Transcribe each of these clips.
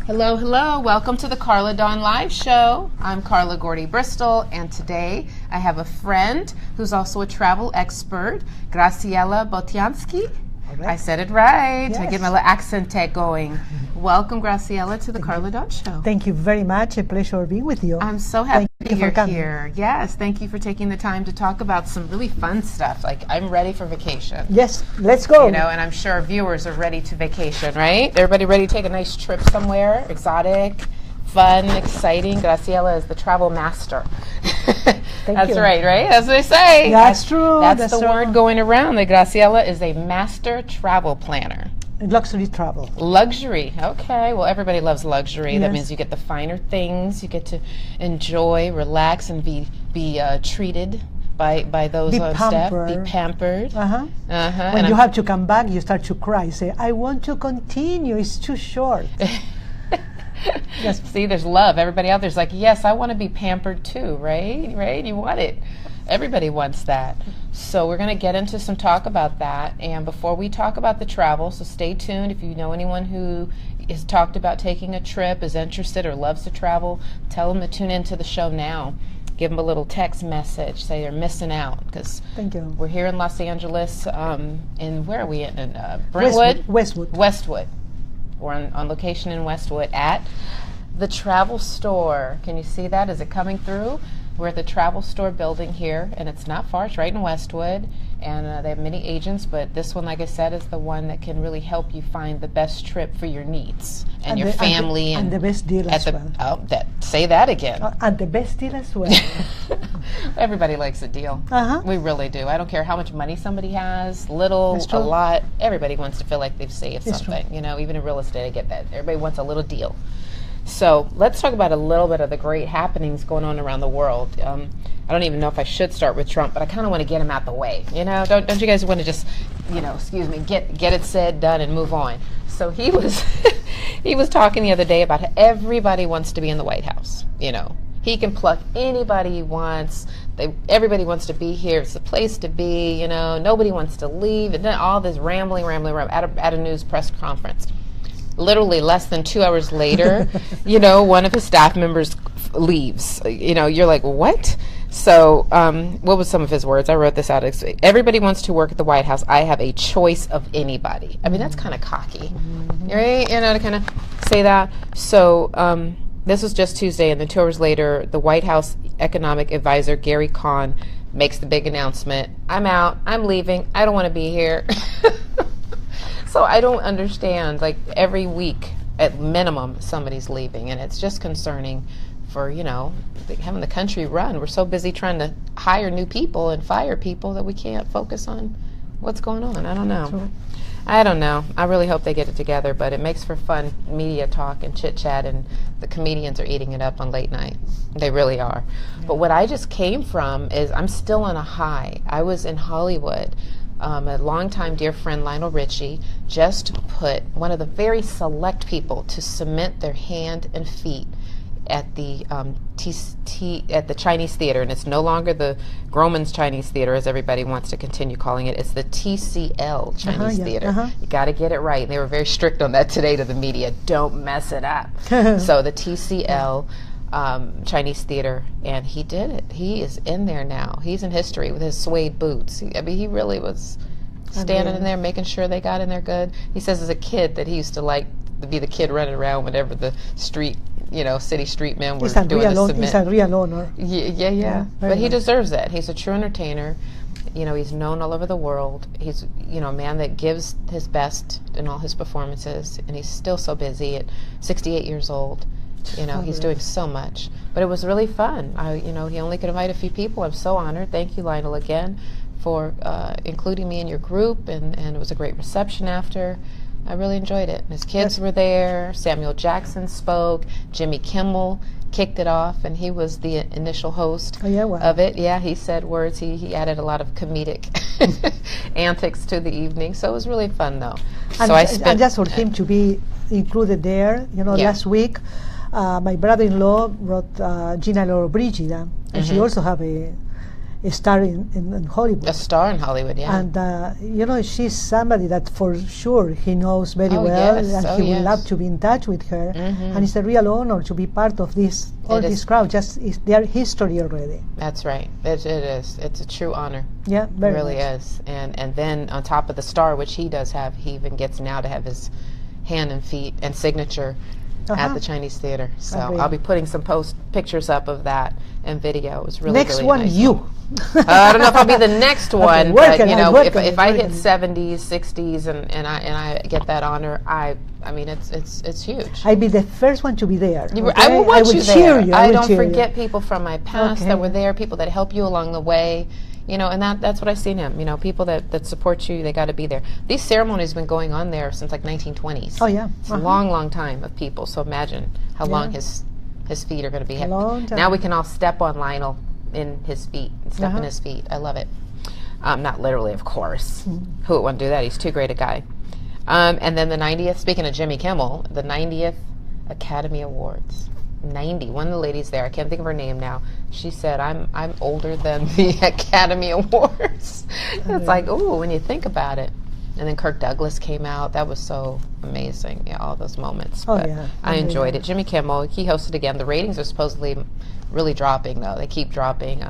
Hello, hello. Welcome to the Karla Dawn Live Show. I'm Karla Gordy Bristol, and today I have a friend who's also a travel expert, Graciella Boltiansky. Right. I said it right. Yes. I get my little accent tag going. Welcome, Graciella, to the Karla Dawn Show. Thank you very much. A pleasure being with you. I'm so happy you're coming here. Yes, thank you for taking the time to talk about some really fun stuff. Like, I'm ready for vacation. Yes, let's go. You know, and I'm sure our viewers are ready to vacation, right? Everybody ready to take a nice trip somewhere? Exotic, fun, exciting. Graciella is the travel master. That's you. right? That's what they say. That's true. That's the word going around. That Graciella is a master travel planner. Luxury travel. Luxury. Okay. Well, everybody loves luxury. Yes. That means you get the finer things. You get to enjoy, relax, and be treated by those on staff. Be pampered. When And you have to come back, you start to cry. Say, I want to continue. It's too short. Yes. See, there's love. Everybody out there's like, yes, I want to be pampered too, right? You want it. Everybody wants that. So we're going to get into some talk about that. And before we talk about the travel, so stay tuned. If you know anyone who has talked about taking a trip, is interested or loves to travel, tell them to tune into the show now. Give them a little text message. Say they're missing out. Because we're here in Los Angeles. And where are we in? Brentwood? Westwood. We're on location in Westwood at the Travel Store. Can you see that? Is it coming through? We're at the Travel Store building here, and it's not far. It's right in Westwood, and they have many agents, but this one, like I said, is the one that can really help you find the best trip for your needs and your family. And the best deal as well. Oh, say that again. And the best deal as well. Everybody likes a deal. We really do. I don't care how much money somebody has, little, a lot. Everybody wants to feel like they've saved something. You know, even in real estate, I get that. Everybody wants a little deal. So let's talk about a little bit of the great happenings going on around the world. I don't even know if I should start with Trump, but I kind of want to get him out the way. You know, don't you guys want to just, get it said, done, and move on? So he was he was talking the other day about how everybody wants to be in the White House. You know, he can pluck anybody he wants. Everybody wants to be here. It's the place to be. You know, nobody wants to leave, and then all this rambling at a news press conference. Literally less than 2 hours later, one of his staff members leaves. You're like, what? So what was some of his words? I wrote this out. Everybody wants to work at the White House. I have a choice of anybody. I mean, that's kind of cocky, right? To kind of say that. So this was just Tuesday, and then 2 hours later, the White House economic advisor, Gary Cohn, makes the big announcement. I'm out. I'm leaving. I don't want to be here. So I don't understand, like every week at minimum somebody's leaving, and it's just concerning for, having the country run. We're so busy trying to hire new people and fire people that we can't focus on what's going on. I don't know. I really hope they get it together, but it makes for fun media talk and chit chat, and the comedians are eating it up on late night. They really are. Yeah. But what I just came from is I'm still on a high. I was in Hollywood. A longtime dear friend, Lionel Richie, just put one of the very select people to cement their hand and feet at the at the Chinese Theater, and it's no longer the Grauman's Chinese Theater, as everybody wants to continue calling it. It's the TCL Chinese Theater. You got to get it right. And they were very strict on that today to the media. Don't mess it up. So the TCL Chinese Theater, and he did it. He is in there now. He's in history with his suede boots. He really was standing in there making sure they got in there good. He says as a kid that he used to like to be the kid running around whenever the street, city street men were doing the cement. It's a real honor. Yeah. But he deserves that. He's a true entertainer. He's known all over the world. He's, a man that gives his best in all his performances, and he's still so busy at 68 years old. He's doing so much. But it was really fun. He only could invite a few people. I'm so honored. Thank you, Lionel, again, for including me in your group, and it was a great reception after. I really enjoyed it. His kids were there. Samuel Jackson spoke. Jimmy Kimmel kicked it off, and he was the initial host of it. Yeah, he said words. He added a lot of comedic antics to the evening. So it was really fun, though. And just for him to be included there, last week, my brother-in-law brought Gina Lollobrigida, and she also have a star in Hollywood. A star in Hollywood, yeah. And she's somebody that for sure he knows very well, yes. and he would love to be in touch with her. And it's a real honor to be part of this crowd. Just their history already. That's right. It is. It's a true honor. Yeah, very it really much. is. And then on top of the star, which he does have, he even gets now to have his hand and feet and signature at the Chinese Theater. So I'll be putting some pictures up of that and video. It was really next really one nice. you. I don't know if I'll be the next one, but if I hit 70s, 60s, and I get that honor, I mean it's huge. I'd be the first one to be there. Okay? I will watch you there. I don't cheer forget you. people from my past that were there, people that help you along the way. And that's what I see in him. People that support you, they got to be there. These ceremonies have been going on there since like 1920s. Oh yeah, it's a long time of people. So imagine how long his feet are going to be. Now we can all step on Lionel in his feet, step in his feet. I love it. Not literally, of course. Who would want to do that? He's too great a guy. And then the 90th. Speaking of Jimmy Kimmel, the 90th Academy Awards. 90. One of the ladies there, I can't think of her name now. She said, "I'm older than the Academy Awards." It's like, ooh, when you think about it. And then Kirk Douglas came out. That was so amazing. Yeah, all those moments. But I enjoyed it. Jimmy Kimmel, he hosted again. The ratings are supposedly really dropping, though. They keep dropping.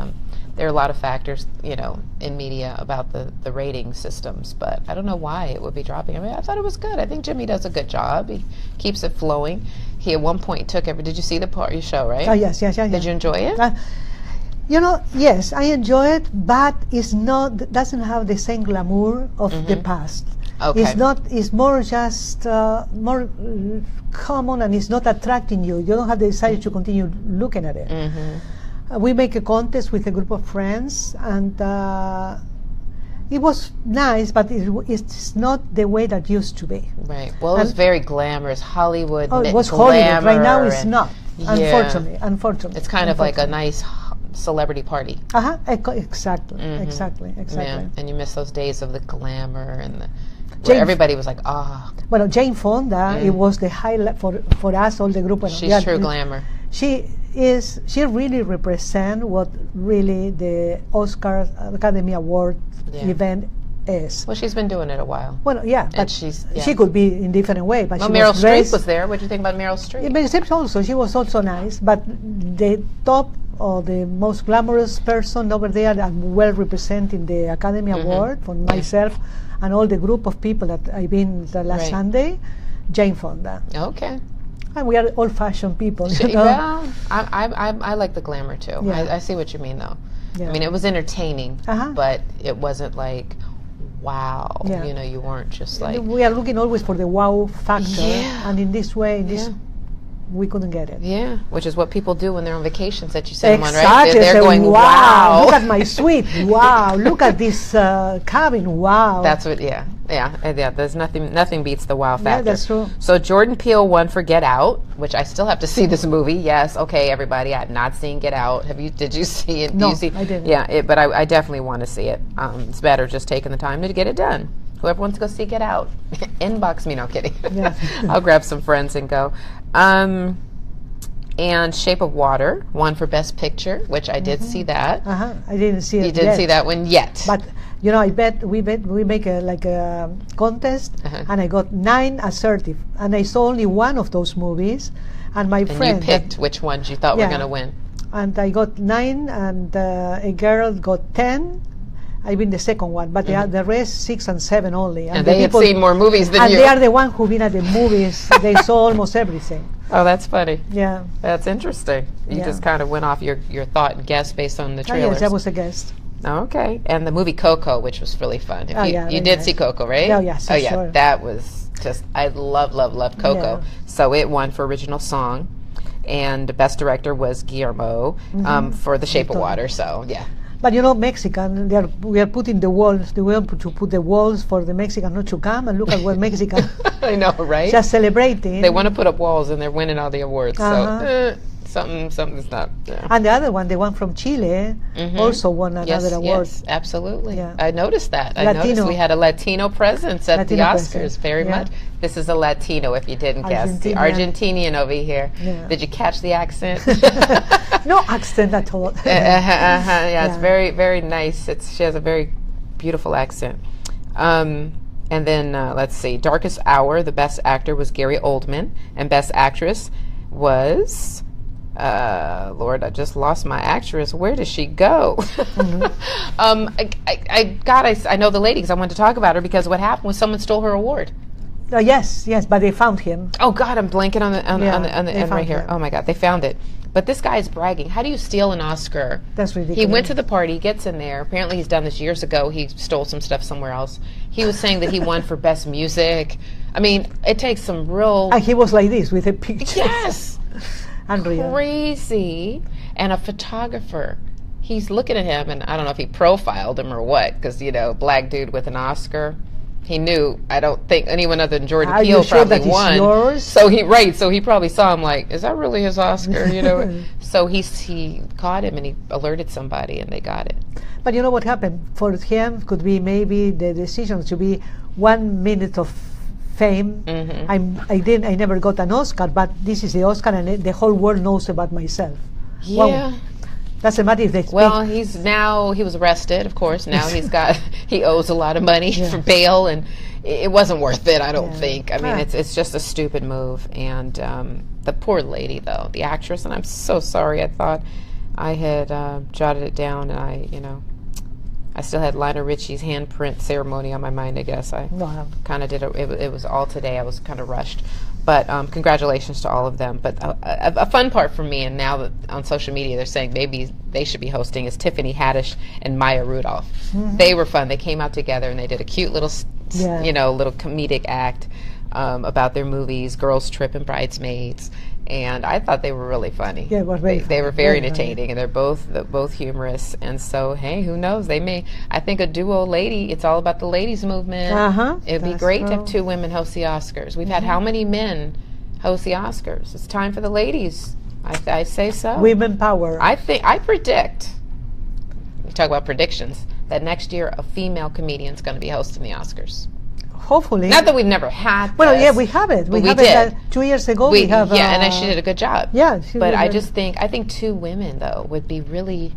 There are a lot of factors, in media about the rating systems, but I don't know why it would be dropping. I mean, I thought it was good. I think Jimmy does a good job. He keeps it flowing. He at one point did you see the part of your show, right? Oh, yes. Did you enjoy it? Yes, I enjoy it, but doesn't have the same glamour of the past. Okay. It's more just more common, and it's not attracting you. You don't have the desire to continue looking at it. We make a contest with a group of friends, and it was nice, but it's not the way that used to be. Right. Well, it was very glamorous, Hollywood. Oh, it was Hollywood. Right now, it's not. Unfortunately, it's kind of like a nice celebrity party. Exactly. Yeah. And you miss those days of the glamour and where everybody was like, Well, Jane Fonda, it was the highlight for us, all the group. She's true glamour. She really represents what really the Oscar Academy Award event is. Well, she's been doing it a while. Well, yeah, but she could be in different way. But Meryl Streep was there. What do you think about Meryl Streep? Meryl Streep also, she was also nice, but the top or the most glamorous person over there and well representing the Academy Award for myself and all the group of people that I've been the last Sunday, Jane Fonda. Okay. And we are old-fashioned people. Well, I like the glamour too. Yeah. I see what you mean, though. Yeah. I mean, it was entertaining, but it wasn't like, wow. Yeah. You weren't just like. We are looking always for the wow factor, and in this way, we couldn't get it. Yeah, which is what people do when they're on vacations that you send them on, right? Exactly. They're going, wow. Look at my suite. Wow. Look at this cabin. Wow. That's what. Yeah. There's nothing beats the wow factor. Yeah, that's true. So Jordan Peele won for Get Out, which I still have to see this movie. Yes. Okay, everybody. I have not seen Get Out. Did you see it? No, I didn't. Yeah, but I definitely want to see it. It's better just taking the time to get it done. Whoever wants to go see Get Out, inbox me. No, kidding. Yeah. I'll grab some friends and go. And Shape of Water won for Best Picture, which I did see that. I didn't see it. You didn't see that one yet. But I bet we make a contest, and I got 9 assertive, and I saw only one of those movies, and my friend. You picked which ones you thought were going to win. And I got 9, and a girl got 10. I've been the second one, but the rest 6 and 7 only. And they have seen more movies than you. And they are the ones who've been at the movies. They saw almost everything. Oh, that's funny. Yeah. That's interesting. You just kind of went off your thought and guess based on the trailers. Yes, I was a guest. Okay. And the movie Coco, which was really fun. You did see Coco, right? Oh, yes. Oh, yeah. Sure. That was just, I love Coco. Yeah. So it won for original song. And the best director was Guillermo for The Shape of Water. So, yeah. But Mexican, we are putting the walls. We want to put the walls for the Mexicans not to come, and look at what Mexican. I know, right? Just celebrating. They want to put up walls, and they're winning all the awards. So, something's not. Yeah. And the other one, the one from Chile, also won another award. Yes, absolutely. Yeah. I noticed that. Latino. I noticed we had a Latino presence at the Oscars. Very much. This is a Latino, if you didn't guess. The Argentinian over here. Yeah. Did you catch the accent? No accent at all. Yeah, it's very, very nice. She has a very beautiful accent. And then, let's see, Darkest Hour, the best actor was Gary Oldman, and best actress was, Lord, I just lost my actress. Where does she go? I know the lady because I wanted to talk about her because what happened was someone stole her award. Yes, but they found him. Oh God, I'm blanking on the end right here. Oh my God, they found it. But this guy is bragging. How do you steal an Oscar? That's ridiculous. He went to the party, gets in there. Apparently he's done this years ago. He stole some stuff somewhere else. He was saying that he won for best music. I mean, it takes some real... And he was like this with a picture. Yes! Unreal. Crazy. And a photographer. He's looking at him, and I don't know if he profiled him or what, because, black dude with an Oscar. He knew, I don't think anyone other than Jordan Peele probably won. Yours? So he probably saw him like, is that really his Oscar? So he caught him and he alerted somebody and they got it. But you know what happened? For him could be maybe the decision to be 1 minute of fame. I never got an Oscar, but this is the Oscar and the whole world knows about myself. Yeah. Well, doesn't matter if they speak. Well, he was arrested, of course. Now he owes a lot of money for bail, and it wasn't worth it, I don't think. I mean, it's just a stupid move. And the poor lady, though, the actress, and I'm so sorry. I thought I had jotted it down, and I still had Lionel Richie's handprint ceremony on my mind, I guess. I kind of did it was all today. I was kind of rushed. But congratulations to all of them. But a fun part for me, and now that on social media they're saying maybe they should be hosting, is Tiffany Haddish and Maya Rudolph. They were fun. They came out together and they did a cute little, little comedic act about their movies, Girls Trip and Bridesmaids. And I thought they were really funny. Yeah, it was very they were very entertaining, and they're both humorous. And so, hey, who knows? They may. I think a duo lady. It's all about the ladies' movement. It'd be great to have two women host the Oscars. We've had how many men host the Oscars? It's time for the ladies. I say so. Women power. I predict. We talk about predictions that next year a female comedian is going to be hosting the Oscars. Hopefully. Not that we've never had this. Well, yeah, we have it. We have did. It 2 years ago. We have. And she did a good job. Yeah. But I think two women, though, would be really,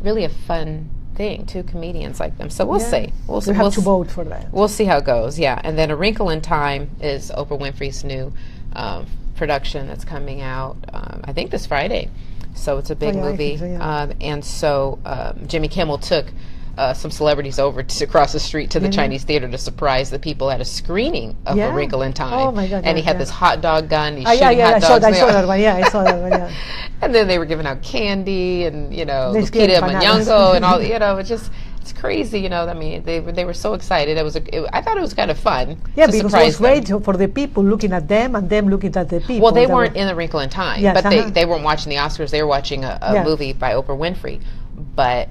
really a fun thing. Two comedians like them. So we'll see. We have to vote for that. We'll see how it goes, yeah. And then A Wrinkle in Time is Oprah Winfrey's new production that's coming out, I think this Friday. So it's a big movie. So, and so Jimmy Kimmel took some celebrities over across the street to the Chinese theater to surprise the people at a screening of A Wrinkle in Time. Oh my God! And he had this hot dog gun. He's shooting hot dogs. I saw that one. Yeah, I saw that one. Yeah. And then they were giving out candy and Lupita Nyong'o and all. It's crazy. I mean, they were so excited. I thought it was kind of fun. Yeah, because it was great for the people looking at them and them looking at the people. Well, they weren't in A Wrinkle in Time, but they weren't watching the Oscars. They were watching a movie by Oprah Winfrey, but.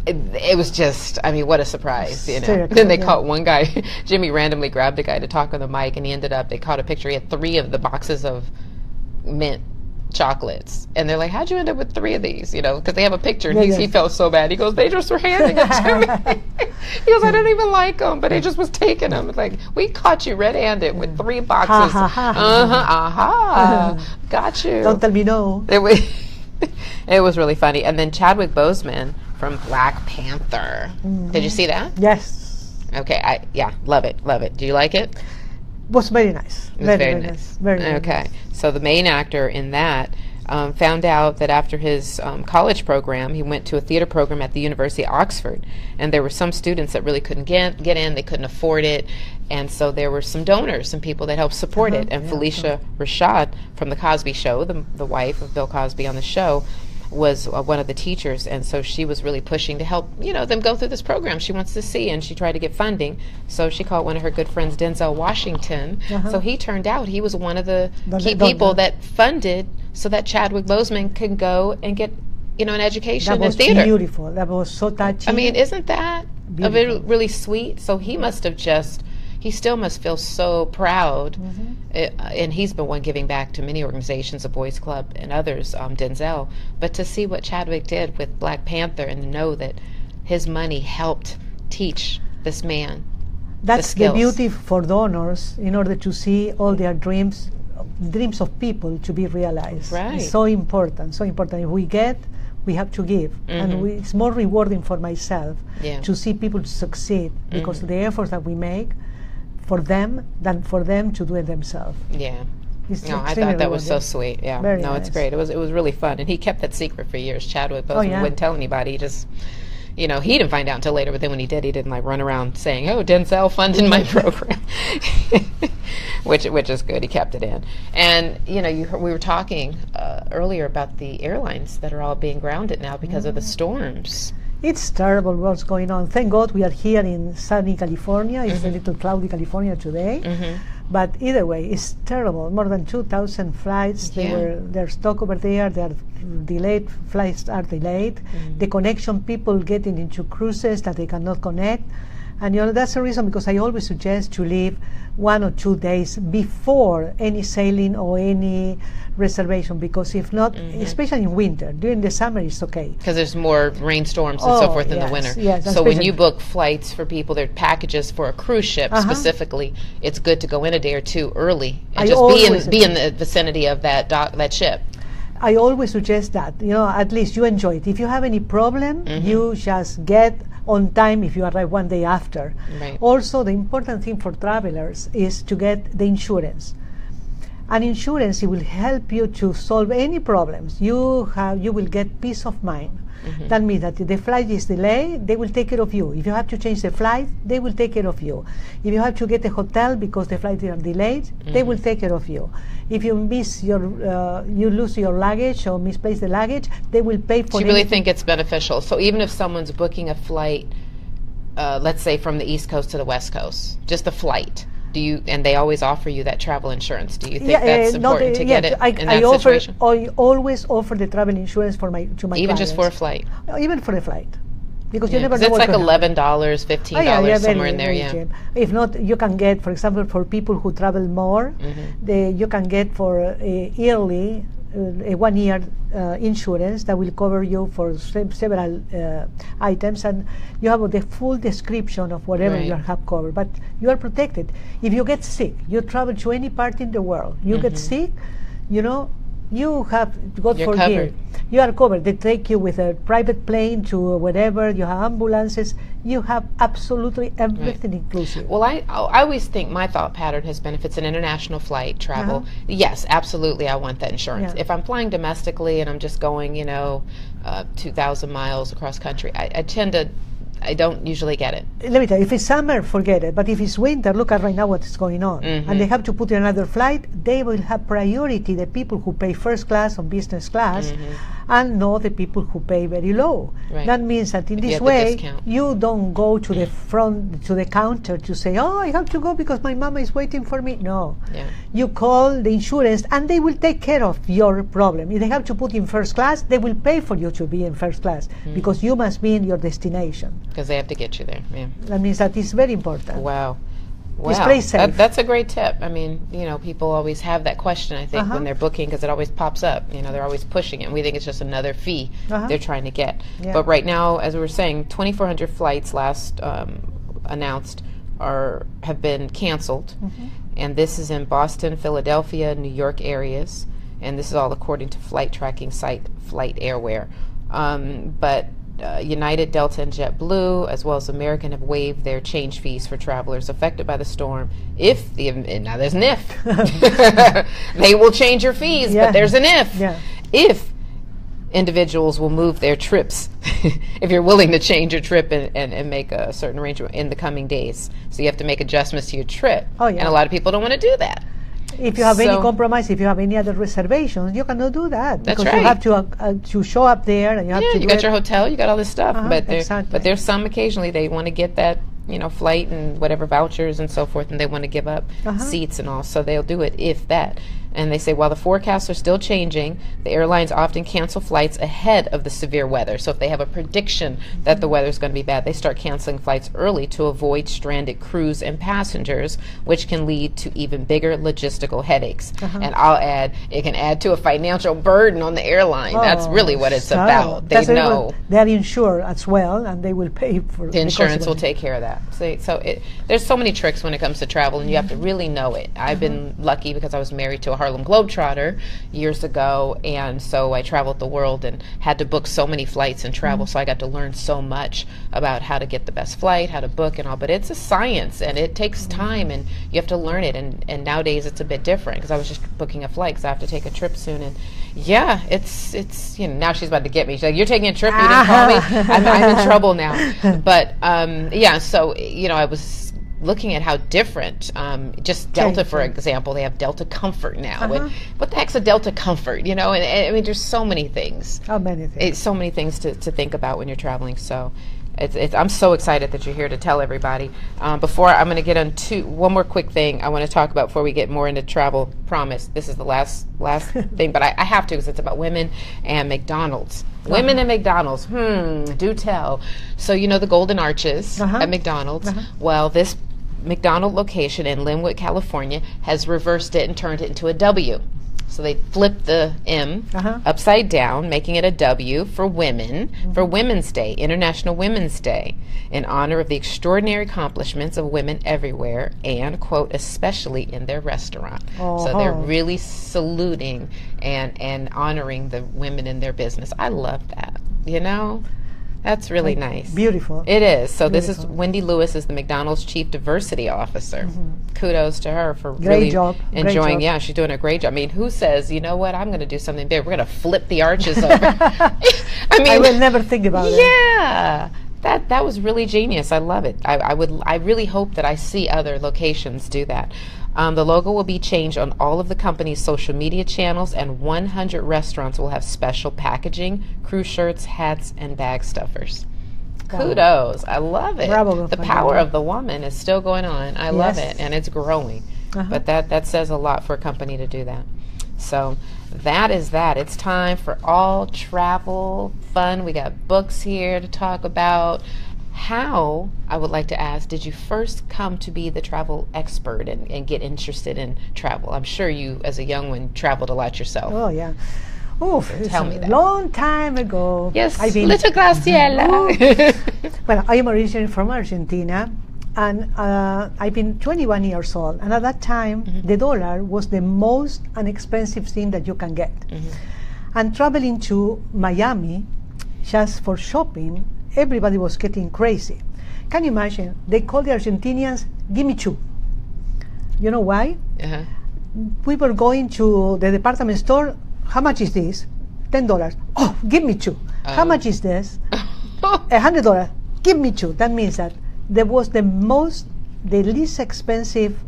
It was just, I mean, what a surprise, Then they caught one guy, Jimmy randomly grabbed a guy to talk on the mic, and they caught a picture. He had 3 of the boxes of mint chocolates. And they're like, how'd you end up with 3 of these? Because they have a picture, and he felt so bad. He goes, they just were handing it to me. He goes, I didn't even like them, but he just was taking them. It's like, we caught you red-handed with 3 boxes. Got you. Don't tell me no. It was really funny. And then Chadwick Boseman from Black Panther. Did you see that? Yes. Okay. Love it. Do you like it? Was very nice. It was very nice. Very okay. Nice. So the main actor in that found out that after his college program, he went to a theater program at the University of Oxford, and there were some students that really couldn't get in. They couldn't afford it, and so there were some donors, some people that helped support it. And Felicia Rashad from The Cosby Show, the wife of Bill Cosby on the show, was one of the teachers, and so she was really pushing to help them go through this program she wants to see, and she tried to get funding. So she called one of her good friends, Denzel Washington. So he turned out he was one of the key people that funded so that Chadwick Boseman could go and get an education in theater. That was beautiful. That was so touching. I mean, isn't that really sweet? So he must have just he still must feel so proud. And he's been one giving back to many organizations, the Boys Club and others, Denzel. But to see what Chadwick did with Black Panther and to know that his money helped teach this man that's the beauty for donors, in order to see all their dreams of people to be realized. Right. It's so important, so important. If we get, we have to give. And it's more rewarding for myself to see people succeed, because of the efforts that we make for them than for them to do it themselves. Yeah. No, I thought that was so sweet. Yeah. Very no, nice. It's great. It was really fun. And he kept that secret for years. Chadwick wouldn't tell anybody. He just, he didn't find out until later, but then when he did, he didn't like run around saying, "Oh, Denzel funded my program," which is good. He kept it in. And we were talking earlier about the airlines that are all being grounded now because of the storms. It's terrible what's going on. Thank God we are here in sunny California. It's a little cloudy California today. But either way, it's terrible. More than 2,000 flights, they're stuck over there. They're delayed. Flights are delayed. The connection, people getting into cruises that they cannot connect. And that's the reason, because I always suggest to leave 1 or 2 days before any sailing or any reservation, because if not, especially in winter, during the summer it's okay. Because there's more rainstorms and so forth in the winter. Yes, so when you book flights for people, they're packages for a cruise ship specifically, it's good to go in a day or two early and just be in the vicinity of that ship. I always suggest that, at least you enjoy it. If you have any problem, you just get on time if you arrive 1 day after. Right. Also, the important thing for travelers is to get the insurance. And insurance, it will help you to solve any problems. You will get peace of mind. That means that if the flight is delayed, they will take care of you. If you have to change the flight, they will take care of you. If you have to get a hotel because the flights are delayed, they will take care of you. If you miss you lose your luggage or misplace the luggage, they will pay for it. So you really think it's beneficial? So even if someone's booking a flight, let's say from the East Coast to the West Coast, just a flight, and they always offer you that travel insurance. Do you think that's important to get it in that situation? I always offer the travel insurance to my even clients. Just for a flight? Even for a flight. Because you never know. It's like $11, $15 somewhere in there. Cheap. If not, you can get, for example, for people who travel more, you can get for yearly, a 1 year insurance that will cover you for several items, and you have the full description of whatever you have covered. But you are protected. If you get sick, you travel to any part in the world, you get sick, you have, God forbid, you are covered. They take you with a private plane to wherever, you have ambulances, you have absolutely everything inclusive. Well, I always think my thought pattern has been, if it's an international flight travel, yes, absolutely, I want that insurance. If I'm flying domestically and I'm just going, 2,000 miles across country, I don't usually get it. Let me tell you, if it's summer, forget it. But if it's winter, look at right now what's going on. And they have to put in another flight, they will have priority, the people who pay first class or business class, and not the people who pay very low. That means that in this way, you don't go to the front, to the counter to say, "Oh, I have to go because my mama is waiting for me." No. You call the insurance and they will take care of your problem. If they have to put in first class, they will pay for you to be in first class, because you must be in your destination. Because they have to get you there. That means that is very important. Wow. Play safe. That's a great tip. I mean, people always have that question, I think, when they're booking, because it always pops up. They're always pushing it, and we think it's just another fee they're trying to get. But right now, as we were saying, 2,400 flights last announced have been canceled. And this is in Boston, Philadelphia, New York areas. And this is all according to flight tracking site Flight Airware. But United, Delta, and JetBlue, as well as American, have waived their change fees for travelers affected by the storm. Now there's an if. They will change your fees, but there's an if. If individuals will move their trips, if you're willing to change your trip and make a certain arrangement in the coming days. So you have to make adjustments to your trip. And a lot of people don't want to do that. If you have any compromise, if you have any other reservations, you cannot do that. That's because you have to show up there, and you have to you got your hotel, you got all this stuff. But there's some occasionally they want to get that flight and whatever vouchers and so forth, and they want to give up seats and all, so they'll do it if that. And they say, while the forecasts are still changing, the airlines often cancel flights ahead of the severe weather. So if they have a prediction that the weather's going to be bad, they start canceling flights early to avoid stranded crews and passengers, which can lead to even bigger logistical headaches. And I'll add, it can add to a financial burden on the airline. That's really what it's about. They know. They're insured as well, and they will pay for the insurance will take care of that. So there's so many tricks when it comes to travel, and you have to really know it. I've been lucky because I was married to a Harlem Globetrotter years ago, and so I traveled the world and had to book so many flights and travel, so I got to learn so much about how to get the best flight, how to book and all, but it's a science, and it takes time, and you have to learn it, and nowadays it's a bit different, because I was just booking a flight, because I have to take a trip soon, and yeah, it's now she's about to get me. She's like, you're taking a trip, you didn't call me? I'm in trouble now. But yeah, so, I was looking at how different, just Delta, for example, they have Delta Comfort now. What the heck's a Delta Comfort, And I mean, there's so many things. How many things? So many things to think about when you're traveling. So I'm so excited that you're here to tell everybody. Before I'm going to get on one more quick thing I want to talk about before we get more into travel. Promise, this is the last thing, but I have to, because it's about women and McDonald's. Women and McDonald's, do tell. So the Golden Arches at McDonald's. Well, this McDonald location in Linwood, California has reversed it and turned it into a W. So they flipped the M upside down, making it a W for women, for Women's Day, International Women's Day, in honor of the extraordinary accomplishments of women everywhere and, quote, especially in their restaurant. So they're really saluting and honoring the women in their business. I love that, That's really nice. Beautiful. It is. So this is Wendy Lewis, is the McDonald's Chief Diversity Officer. Kudos to her for really enjoying. Yeah, she's doing a great job. I mean, who says, you know what, I'm going to do something big. We're going to flip the arches over. I will never think about it. Yeah. That was really genius. I love it. I really hope that I see other locations do that. The logo will be changed on all of the company's social media channels, and 100 restaurants will have special packaging, crew shirts, hats, and bag stuffers. Wow. Kudos. I love it. Bravo, the power of the woman is still going on. I love it, and it's growing. But that says a lot for a company to do that. So that is that. It's time for all travel fun. We got books here to talk about. How, I would like to ask, did you first come to be the travel expert and get interested in travel? I'm sure you, as a young one, traveled a lot yourself. Oh, yeah. Oh, tell me that. Long time ago. Yes, little Graciella. Well, I am originally from Argentina, and I've been 21 years old. And at that time, the dollar was the most inexpensive thing that you can get. And traveling to Miami just for shopping, everybody was getting crazy. Can you imagine? They called the Argentinians, give me two. You know why? We were going to the department store. How much is this? $10. Oh, give me two. How much is this? $100. Give me two. That means that there was the least expensive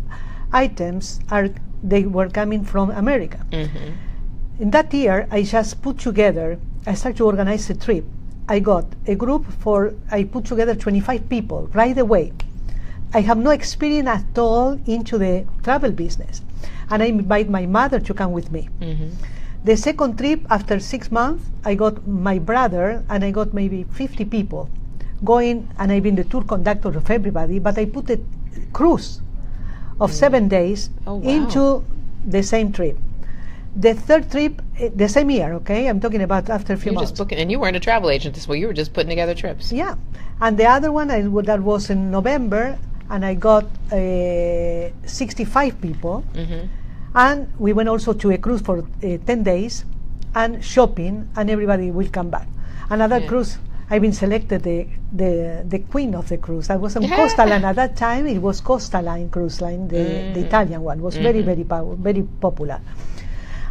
items they were coming from America. In that year, I just put together, I started to organize a trip. I got a group I put together 25 people right away. I have no experience at all into the travel business. And I invite my mother to come with me. The second trip, after 6 months, I got my brother, and I got maybe 50 people going, and I've been the tour conductor of everybody, but I put a cruise of 7 days into the same trip. The third trip, the same year, okay? I'm talking about after a few months. Just booking, and you weren't a travel agent this way. You were just putting together trips. Yeah. And the other one, that was in November, and I got 65 people. And we went also to a cruise for 10 days, and shopping, and everybody will come back. Another cruise, I've been selected the queen of the cruise. I was on Costa Line. At that time, it was Costa Line Cruise Line, the Italian one. It was very, very popular.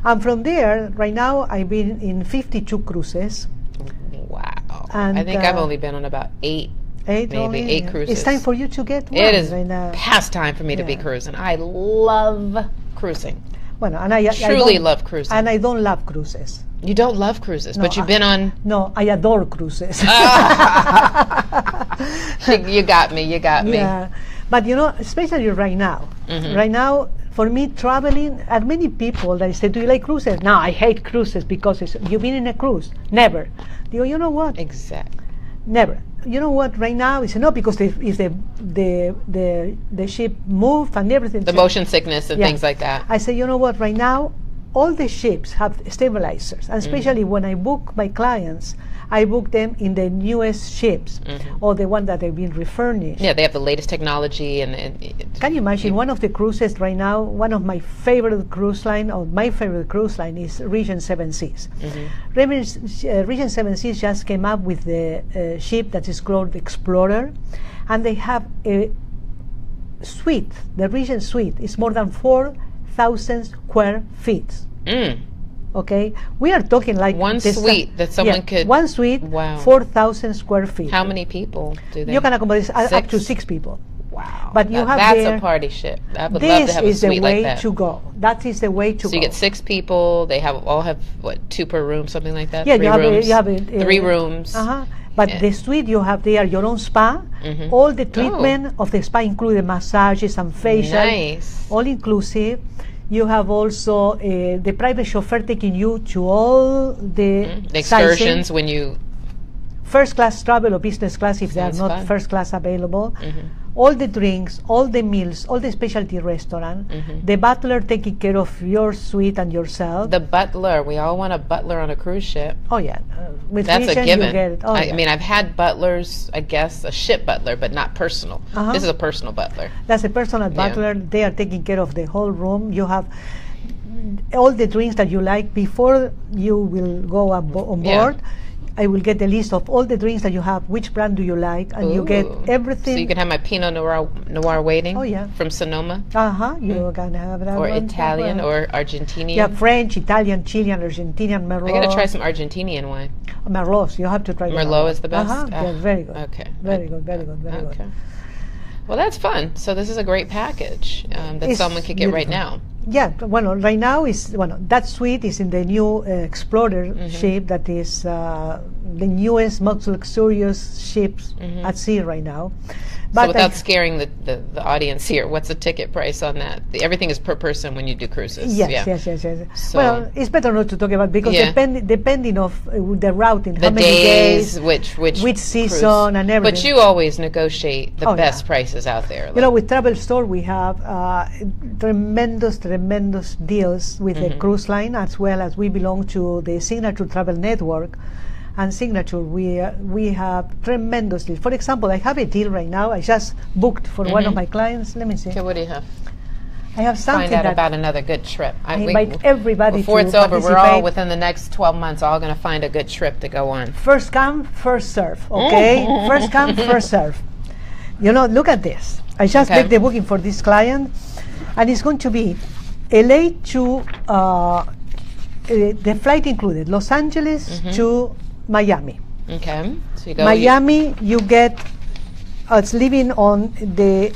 And from there, right now, I've been in 52 cruises. Wow. And I think I've only been on about eight cruises. It's time for you to get one. It is past time for me to be cruising. I love cruising. Well, and I truly love cruising. And I don't love cruises. You don't love cruises, but you've been on... No, I adore cruises. You got me. Yeah. But especially right now. Right now, For me, traveling, and many people that say, do you like cruises? No, I hate cruises because you've been in a cruise. Never. They go, you know what? Exactly. Never. You know what? Right now, it's no, because if the ship move and everything. The motion sickness and things like that. I say, you know what? Right now, all the ships have stabilizers, and especially when I book my clients, I book them in the newest ships, or the one that have been refurnished. Yeah, they have the latest technology. And can you imagine one of the cruises right now? One of my favorite cruise line, or my favorite cruise line, is Regent Seven Seas. Regent Seven Seas just came up with the ship that is called Explorer, and they have a suite. The Regent suite is more than 4,000 square feet. Okay, we are talking like one suite that someone could. One suite, 4,000 square feet. How many people do they? You can accommodate up to 6 people. Wow, but you have that's a party ship. I would love to have a suite like that. This is the way to go. That is the way to go. So you get 6 people. They all have what, 2 per room, something like that. Yeah, 3 rooms. You have 3 rooms. But the suite you have there, your own spa, all the treatment of the spa included massages and facial, all inclusive. You have also the private chauffeur taking you to all the excursions when you first class travel or business class if there are not first class available. All the drinks, all the meals, all the specialty restaurant, the butler taking care of your suite and yourself. The butler, we all want a butler on a cruise ship. Oh yeah, with that's Regent, a given. You get it. I mean, I've had butlers, I guess, a ship butler, but not personal. This is a personal butler. That's a personal butler. They are taking care of the whole room. You have all the drinks that you like before you will go on board. I will get a list of all the drinks that you have. Which brand do you like? And you get everything. So you can have my Pinot Noir waiting. Oh yeah. From Sonoma. You can have that. Or Italian or Argentinian. Yeah, French, Italian, Chilean, Argentinian, Merlot. I gotta try some Argentinian wine. Merlot. You have to try. Merlot is the best. Yeah, very good. Okay. Very good. Very good. Very good. Well, that's fun. So this is a great package that someone could get right now. Yeah, well, right now that suite is in the new Explorer ship that is the newest, most luxurious ships at sea right now. But so without scaring the audience here, what's the ticket price on that? Everything is per person when you do cruises. Yes. So well, it's better not to talk about because depending of the routing, how many days, which season cruise. And everything. But you always negotiate the best prices out there. You know, with Travel Store we have tremendous deals with the cruise line, as well as we belong to the Signature Travel Network. And Signature, we have tremendous deals. For example, I have a deal right now. I just booked for one of my clients. Let me see. Okay, what do you have? I have something Find out about another good trip. I invite everybody before to it's over. participate. We're all within the next 12 months all going to find a good trip to go on. First come, first serve. Okay, first come, first serve. You know, look at this. I just made the booking for this client, and it's going to be LA to the flight included Los Angeles to Miami. Okay. So you go Miami, you get it's leaving on the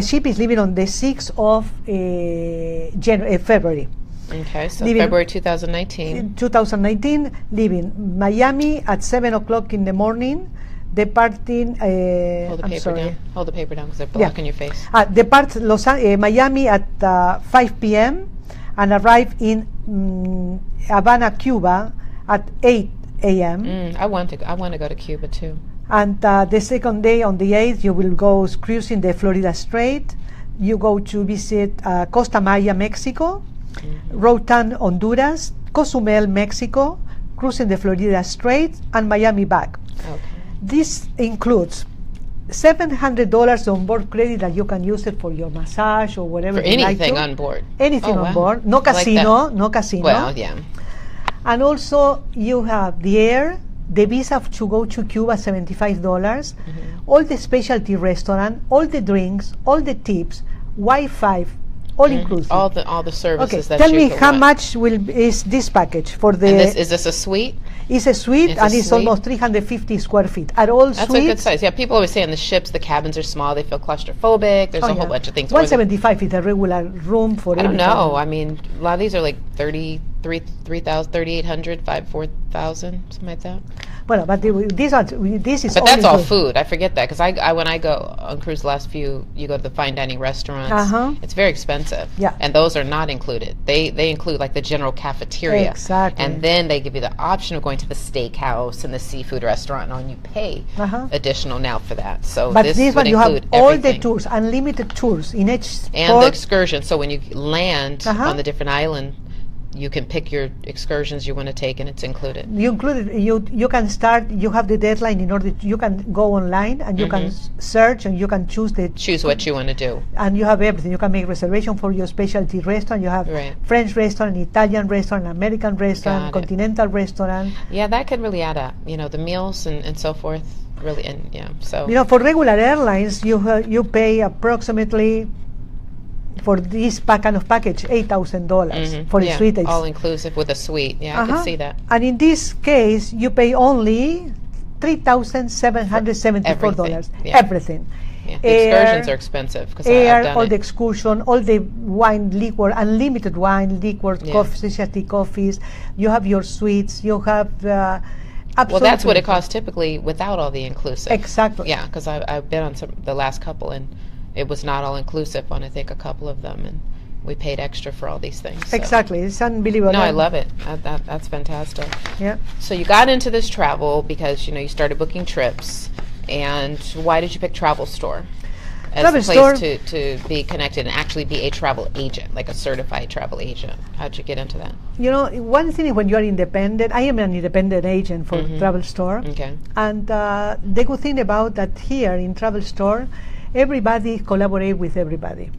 ship is leaving on the 6th of February. Okay, so February 2019. 2019, leaving Miami at 7 o'clock in the morning, departing. Hold the paper down. Hold the paper down because they're blocking your face. Depart Miami at 5 p.m. and arrive in Havana, Cuba at 8 a.m. I want to go to Cuba too. And the second day, on the 8th, you will go cruising the Florida Strait. You go to visit Costa Maya, Mexico, Roatan, Honduras, Cozumel, Mexico, cruising the Florida Strait, and Miami back. Okay. This includes $700 on board credit that you can use it for your massage or whatever. For anything on board. Anything on board. No casino. No casino. Well, yeah. And also you have the air, the visa to go to Cuba, $75, all the specialty restaurant, all the drinks, all the tips, Wi-Fi, all inclusive. All the services that tell you me could how want. much is this package for the? And is this a suite? It's a suite, and it's almost 350 square feet. Are all That's suites? a good size. Yeah, people always say on the ships the cabins are small. They feel claustrophobic. There's a whole bunch of things. 175 is a regular room for. I don't know. I mean, a lot of these are like 30, 3,800, 4,000, something like that. Well, but this is. But that's all food. I forget that because I when I go on cruise, you go to the fine dining restaurants. It's very expensive. Yeah. And those are not included. They include like the general cafeteria. Exactly. And then they give you the option of going to the steakhouse and the seafood restaurant, and you pay additional now for that. So but this one you have all everything. the tours, unlimited tours in each and port. The excursion. So when you land on the different island, you can pick your excursions you want to take, and it's included. You can start. You have the deadline in order. You can go online and you can search and you can choose what you want to do. And you have everything. You can make reservation for your specialty restaurant. You have French restaurant, Italian restaurant, American restaurant, continental restaurant. Yeah, that can really add up. The meals and so forth. Really, and so. For regular airlines, you pay approximately. For this kind of package, $8,000 for a suite. All inclusive with a suite. Yeah, I can see that. And in this case, you pay only $3,774. Everything. Yeah. The excursions are expensive because I've done all the excursion, all the wine, liquor, unlimited wine, liquor, specialty coffees. You have your suites. You have. Well, that's what it costs typically without all the inclusive. Exactly. Yeah, because I've been on the last couple and. It was not all inclusive on I think a couple of them, and we paid extra for all these things. So. Exactly, it's unbelievable. No, I love it. That's fantastic. Yeah. So you got into this travel because you started booking trips, and why did you pick Travel Store as a place to be connected and actually be a travel agent, like a certified travel agent? How'd you get into that? One thing is when you are independent. I am an independent agent for Travel Store. Okay. And the good thing about that here in Travel Store. Everybody collaborate with everybody.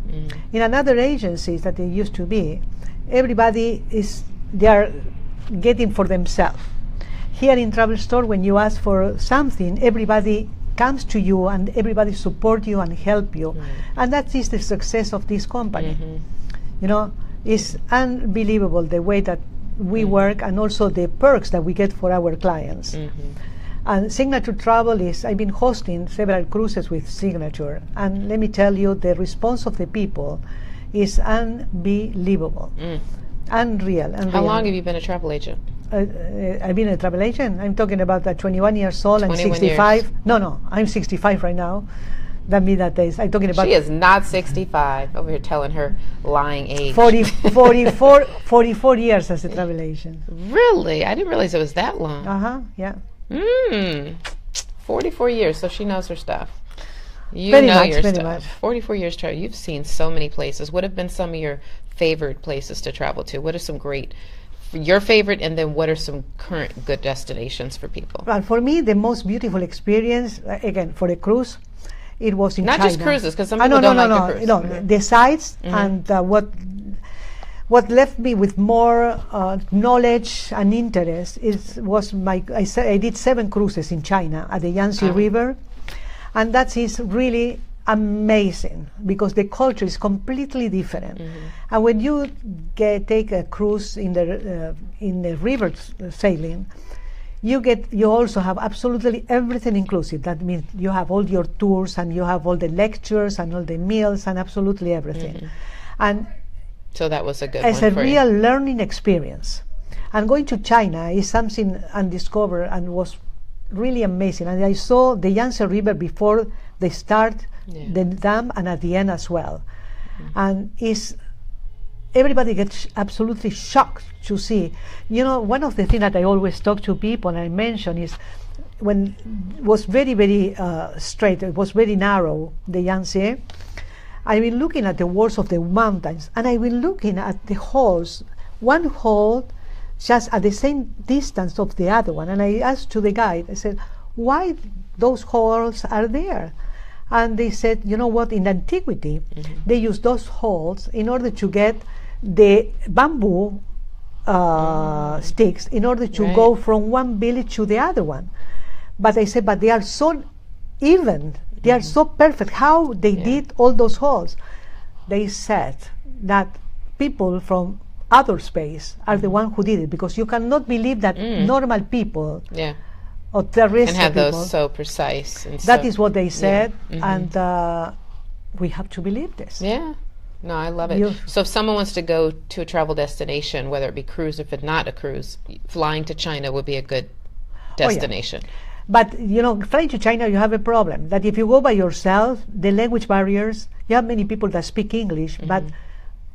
In another agencies that they used to be, they are getting for themselves. Here in Travel Store, when you ask for something, everybody comes to you and everybody support you and help you. And that is the success of this company. It's unbelievable the way that we work and also the perks that we get for our clients. And Signature Travel I've been hosting several cruises with Signature, and let me tell you, the response of the people is unbelievable. Unreal. How long have you been a travel agent? I've been a travel agent. I'm talking about 21 years old and 65. Years. No, I'm 65 right now. That means that I'm talking about. She is not 65. Over here telling her lying age. 44 years as a travel agent. Really? I didn't realize it was that long. Yeah. 44 years, so she knows her stuff. You very know much, your very stuff. Much. 44 years travel. You've seen so many places. What have been some of your favorite places to travel to? What are some your favorite, and then what are some current good destinations for people? Well, for me, the most beautiful experience, again, for a cruise, it was in China. Not just cruises, because some people don't like the cruise. No, the sites and what left me with more knowledge and interest I did 7 cruises in China at the Yangtze River, and that is really amazing because the culture is completely different. And when you take a cruise in the river sailing, you also have absolutely everything inclusive. That means you have all your tours and you have all the lectures and all the meals and absolutely everything. And so that was a good one. It's a real learning experience. And going to China is something undiscovered and was really amazing. And I saw the Yangtze River before they start the dam and at the end as well. And everybody gets absolutely shocked to see. One of the things that I always talk to people and I mention is when it was very, very straight, it was very narrow, the Yangtze. I've been looking at the walls of the mountains, and I've been looking at the holes, one hole just at the same distance of the other one. And I asked to the guide, I said, why those holes are there? And they said, you know what, in antiquity, they used those holes in order to get the bamboo sticks in order to go from one village to the other one. But I said, but they are so even. They are so perfect. How they did all those holes? They said that people from outer space are the one who did it, because you cannot believe that normal people or terrestrial and have people, those so precise. And that is what they said, and we have to believe this. Yeah, No, I love it. So if someone wants to go to a travel destination, whether it be cruise or if it's not a cruise, flying to China would be a good destination. Oh, yeah. But, you know, flying to China, you have a problem. That if you go by yourself, the language barriers, you have many people that speak English, but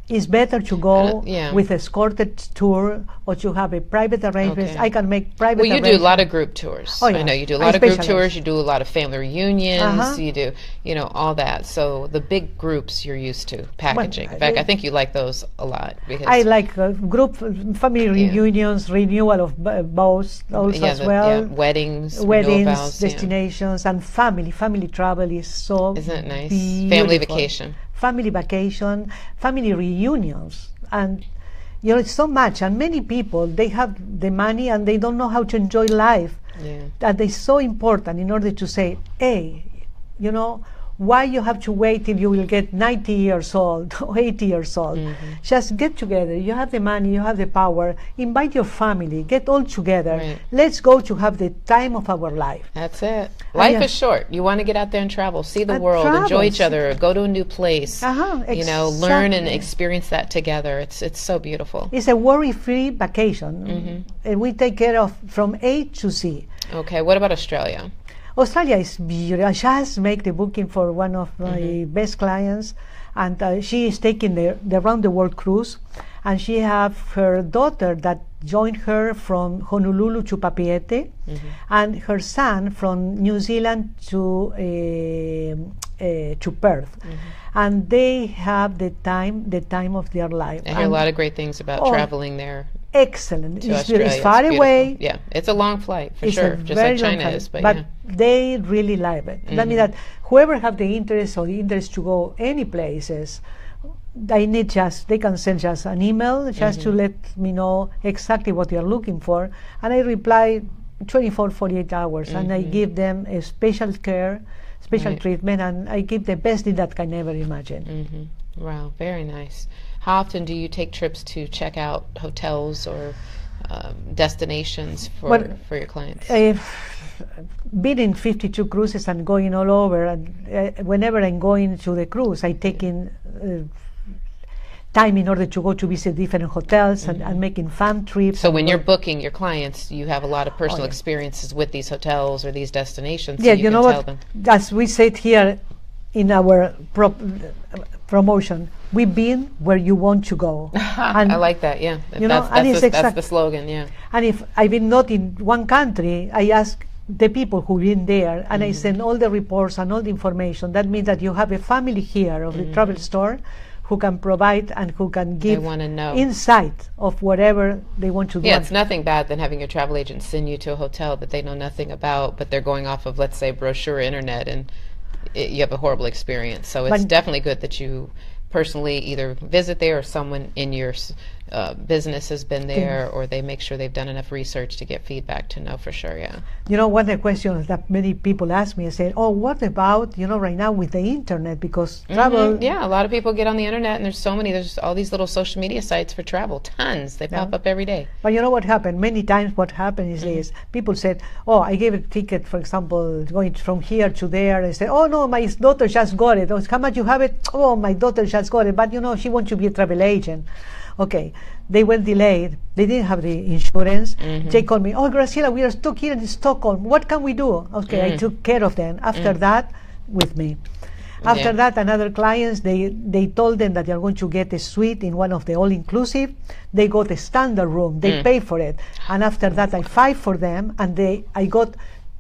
it's better to go with escorted tour or to have a private arrangement. Okay. I can make private arrangements. Well, you do a lot of group tours. Oh, yeah. I know you do a lot of group tours. You do a lot of family reunions. You do, you know, all that. So the big groups you're used to packaging. In fact, I think you like those a lot. Because I like group family reunions, renewal of vows also as well. Weddings, vows, destinations, and family. Family travel is so Isn't it nice? Beautiful. Family vacation. Family vacation, family reunions, and you know, it's so much. And many people, they have the money and they don't know how to enjoy life. That is so important in order to say, hey, you know, why you have to wait till you will get 90 years old or 80 years old. Just get together. You have the money, you have the power. Invite your family. Get all together. Let's go to have the time of our life. That's it. Life is short. You want to get out there and travel, see the world, enjoy each other, go to a new place. You know, learn and experience that together. It's so beautiful. It's a worry-free vacation. And we take care of from A to Z. Okay. What about Australia? Australia is beautiful. I just make the booking for one of my best clients, and she is taking the round the world cruise, and she have her daughter that joined her from Honolulu to Papeete, and her son from New Zealand to Perth, and they have the time of their life. I hear a lot of great things about traveling there. Excellent. It's far away. Yeah, it's a long flight for sure, just like China is. But they really love it. That means that whoever have the interest or the interest to go any places, they can send just an email just to let me know exactly what they are looking for, and I reply 24, 48 hours, and I give them a special care, special treatment, and I give the best deal that can ever imagine. Wow, very nice. How often do you take trips to check out hotels or destinations for your clients? I've been in 52 cruises and going all over, and whenever I'm going to the cruise, I take in time in order to go to visit different hotels and making fun trips. So when you're booking your clients, you have a lot of personal experiences with these hotels or these destinations. Yeah, so you know can what? Tell them. As we said here in our promotion, we've been where you want to go. And I like that. Yeah, that's the slogan. Yeah. And if I've been not in one country, I ask the people who've been there, and I send all the reports and all the information. That means that you have a family here of the travel store who can provide and who can give insight of whatever they want to do. Yeah, it's nothing bad than having your travel agent send you to a hotel that they know nothing about, but they're going off of, let's say, brochure internet, and you have a horrible experience. So it's definitely good that you personally either visit there or someone in your business has been there, or they make sure they've done enough research to get feedback to know for sure. Yeah. You know, one of the questions that many people ask me is, oh, what about, you know, right now with the internet, because travel... Yeah, a lot of people get on the internet, and there's all these little social media sites for travel, tons. They pop up every day. But you know what happened? Many times what happens is people said, oh, I gave a ticket, for example, going from here to there, and say, oh no, my daughter just got it. Oh, how much you have it? Oh, my daughter just got it. But you know, she wants to be a travel agent. Okay, they were delayed. They didn't have the insurance. They called me, oh, Graciela, we are stuck here in Stockholm. What can we do? Okay, I took care of them. After that, with me. After that, another clients, they told them that they are going to get a suite in one of the all-inclusive. They got a standard room. They pay for it. And after that, I fight for them, and I got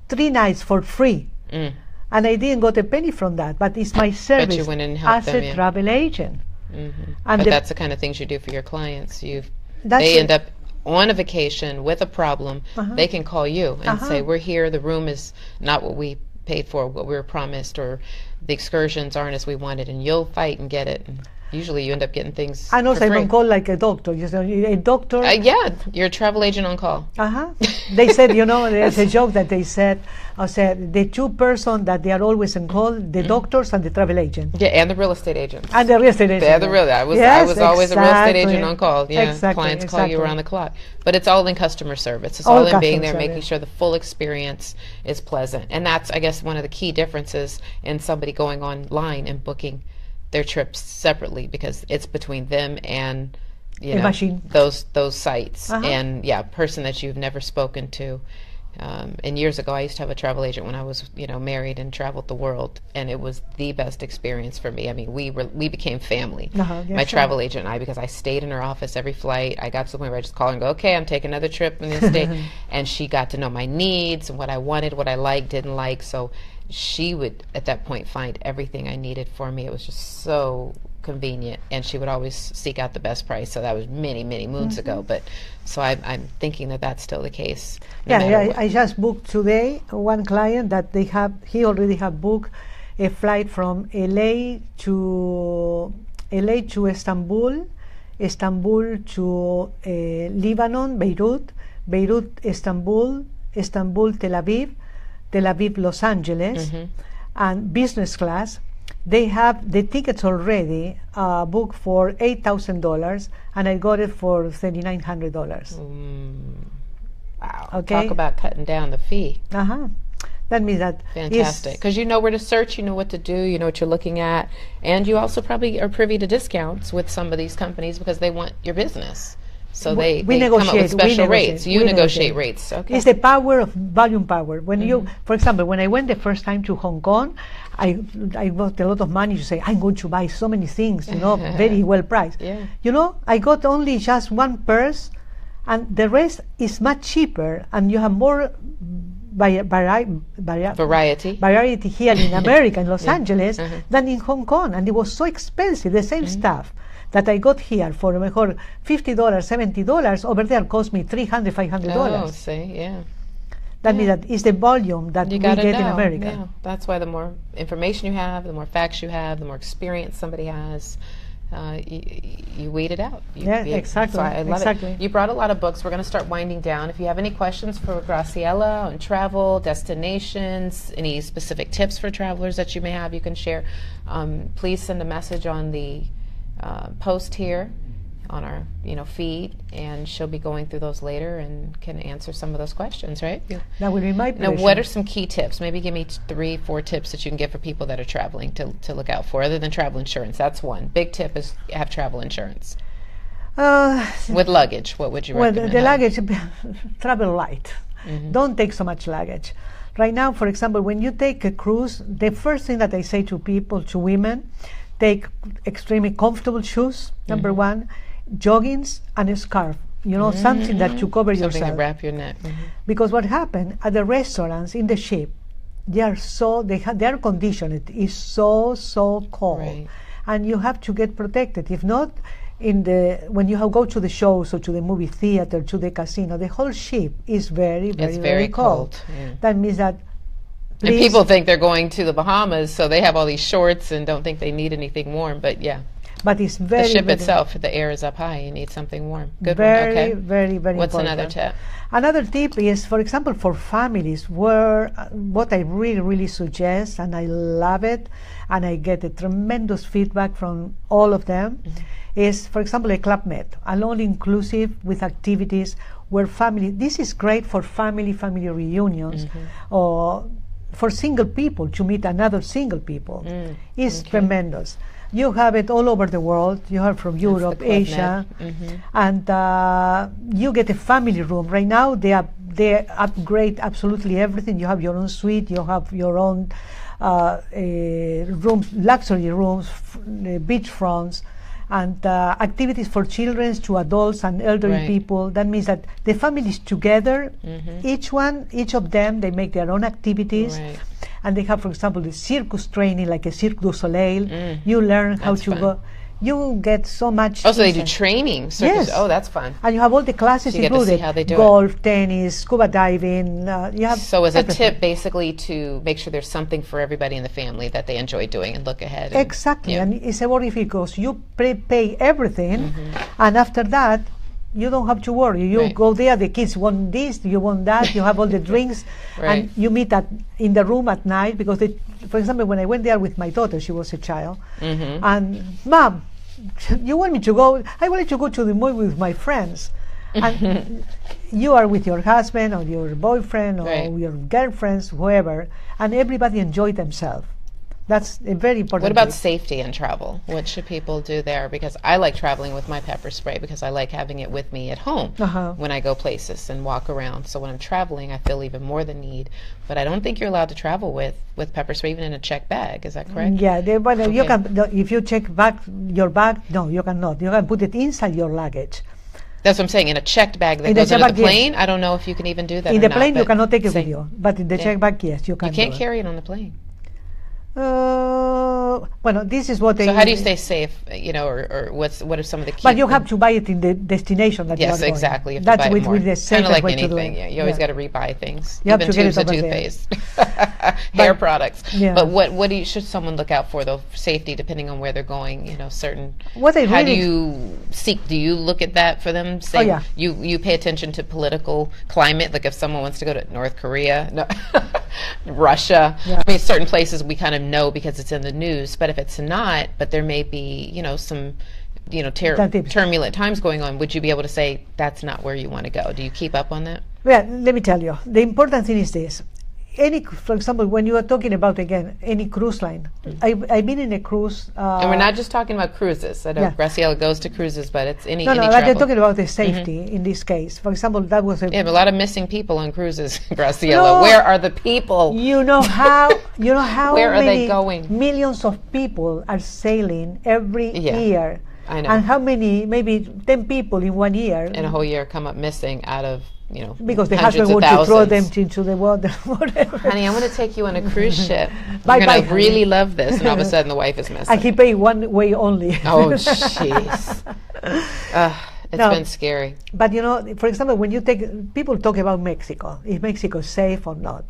3 nights for free. And I didn't get a penny from that, but it's my service as a travel agent. But that's the kind of things you do for your clients. They end up on a vacation with a problem. They can call you and say, we're here, the room is not what we paid for, what we were promised, or the excursions aren't as we wanted, and you'll fight and get it. And usually you end up getting things I know, for I'm free. on call like a doctor. You know, a doctor. Yeah, you're a travel agent on call. They said, you know, there's a joke that they said, the 2 persons that they are always on call, the doctors and the travel agent. Yeah, and the real estate agents. And the real estate agent. I was always a real estate agent on call. Yeah, clients call you around the clock. But it's all in customer service. It's all in being there, making sure the full experience is pleasant. And that's, I guess, one of the key differences in somebody going online and booking their trips separately because it's between them and machine. those sites. And person that you've never spoken to. And years ago, I used to have a travel agent when I was, married and traveled the world, and it was the best experience for me. I mean, we became family, my travel agent and I, because I stayed in her office every flight. I got to the point where I just call her and go, okay, I'm taking another trip in this day, and she got to know my needs and what I wanted, what I liked, didn't like. So she would, at that point, find everything I needed for me. It was just so convenient, and she would always seek out the best price. So that was many moons ago, but so I'm thinking that that's still the case. I just booked today one client that he already have booked a flight from LA to Istanbul to Lebanon, Beirut, Istanbul, Tel Aviv, Los Angeles, and business class. They have the tickets already booked for $8,000, and I got it for $3,900. Wow! Okay. Talk about cutting down the fee. That means that fantastic, because you know where to search, you know what to do, you know what you're looking at, and you also probably are privy to discounts with some of these companies because they want your business. So they come up with special rates. You negotiate rates. Okay. It's the power of volume power. When you, for example, when I went the first time to Hong Kong, I got a lot of money to say, I'm going to buy so many things, very well priced. I got only just one purse, and the rest is much cheaper, and you have more variety here in America, in Los Angeles, than in Hong Kong. And it was so expensive, the same stuff that I got here for mejor $50, $70, over there cost me $300, $500. Oh, see, That means that is the volume that we get in America. Yeah. That's why the more information you have, the more facts you have, the more experience somebody has, you weed it out. Exactly. So I love it. You brought a lot of books. We're going to start winding down. If you have any questions for Graciella on travel, destinations, any specific tips for travelers that you may have, you can share. Please send a message on the post here on our feed, and she'll be going through those later and can answer some of those questions, right? That would be my pleasure. Now, what are some key tips? Maybe give me 3-4 tips that you can give for people that are traveling to look out for, other than travel insurance. That's one. Big tip is have travel insurance. With luggage, what would you recommend? Well, the luggage, travel light. Don't take so much luggage. Right now, for example, when you take a cruise, the first thing that I say to people, to women, take extremely comfortable shoes, number one, joggings and a scarf, something that you cover yourself. Something to wrap your neck. Because what happened at the restaurants in the ship, their air conditioned is so cold, and you have to get protected. If not, when you go to the shows or to the movie theater, to the casino, the whole ship is very cold. That means that. And people think they're going to the Bahamas, so they have all these shorts and don't think they need anything warm. But but it's very, the ship itself, the air is up high. You need something warm. Good very, one. Okay. Very What's important. Another tip? Another tip is, for example, for families, what I really suggest, and I love it, and I get a tremendous feedback from all of them, is, for example, a Club Med, an all-inclusive with activities where this is great for family reunions, or for single people to meet another single people. It's tremendous. You have it all over the world. You have from Europe, Asia, and you get a family room. Right now, they upgrade absolutely everything. You have your own suite. You have your own rooms, luxury rooms, beach fronts, and activities for children to adults and elderly people. That means that the family is together. Each of them, they make their own activities. And they have, for example, the circus training, like a Cirque du Soleil. You learn how to go. You get so much. Oh, so they do training. Yes. Oh, that's fun. And you have all the classes so you included. Get to see how they do golf, tennis, scuba diving. You have so as everything. A tip, basically, to make sure there's something for everybody in the family that they enjoy doing and look ahead. Exactly. And it's a worry because you pay everything, and after that, you don't have to worry. You go there, the kids want this, you want that, you have all the drinks, and you meet in the room at night. Because, for example, when I went there with my daughter, she was a child, and Mom, you want me to go? I wanted to go to the movie with my friends. And you are with your husband or your boyfriend or your girlfriends, whoever, and everybody enjoyed themselves. That's a very important What about tip. safety in travel? What should people do there? Because I like traveling with my pepper spray because I like having it with me at home when I go places and walk around. So when I'm traveling, I feel even more the need. But I don't think you're allowed to travel with pepper spray even in a checked bag. Is that correct? Yeah, you can. If you check your bag, no, you cannot. You can put it inside your luggage. That's what I'm saying. In a checked bag that goes under the plane, I don't know if you can even do that. In the plane, you cannot take it with you. But in the checked bag, yes, you can. You can't carry it on the plane. Well, this is what they. So how do you stay safe? You know, or what are some of the key? But you have to buy it in the destination that you are going. Yes, exactly. You have That's to buy it more. with the kind of like way to do anything. it. You always got to rebuy things. You have even to get tubes it of over toothpaste, hair products. Yeah. But what should someone look out for though? For safety, depending on where they're going. You know, certain. How do you seek? Do you look at that for them? Say, you pay attention to political climate. Like if someone wants to go to North Korea, Russia. Yeah. I mean, certain places we kind of know because it's in the news. But if it's not, but there may be, some, turbulent times going on. Would you be able to say that's not where you want to go? Do you keep up on that? Well, let me tell you. The important thing is this. For example, when you are talking about, again, any cruise line, I've been in a cruise. And we're not just talking about cruises. I know Graciella goes to cruises, but it's any but travel. they're talking about the safety in this case. For example, that was a lot of missing people on cruises, Graciella. Where are the people? You know how where many are they going? Millions of people are sailing every year. I know. And how many, maybe 10 people in 1 year. In a whole year come up missing out of, because the husband wants to throw them into the water, whatever. Honey, I'm going to take you on a cruise ship. You're going to really love this. And all of a sudden the wife is missing. And he paid one way only. Oh, jeez. It's been scary. But, for example, when people talk about Mexico, is Mexico safe or not?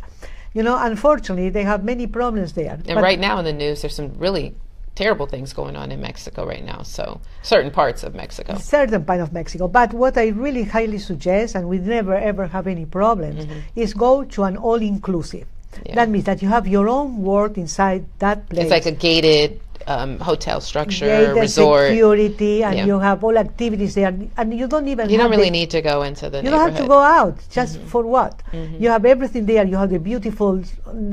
Unfortunately, they have many problems there. And right now in the news, there's some really terrible things going on in Mexico right now. So certain parts of Mexico. Certain part of Mexico. But what I really highly suggest, and we never ever have any problems, is go to an all-inclusive. Yeah. That means that you have your own world inside that place. It's like a gated hotel structure, resort. Security, and you have all activities there. And you don't even really need to go into the neighborhood. You don't have to go out. Just for what? You have everything there. You have the beautiful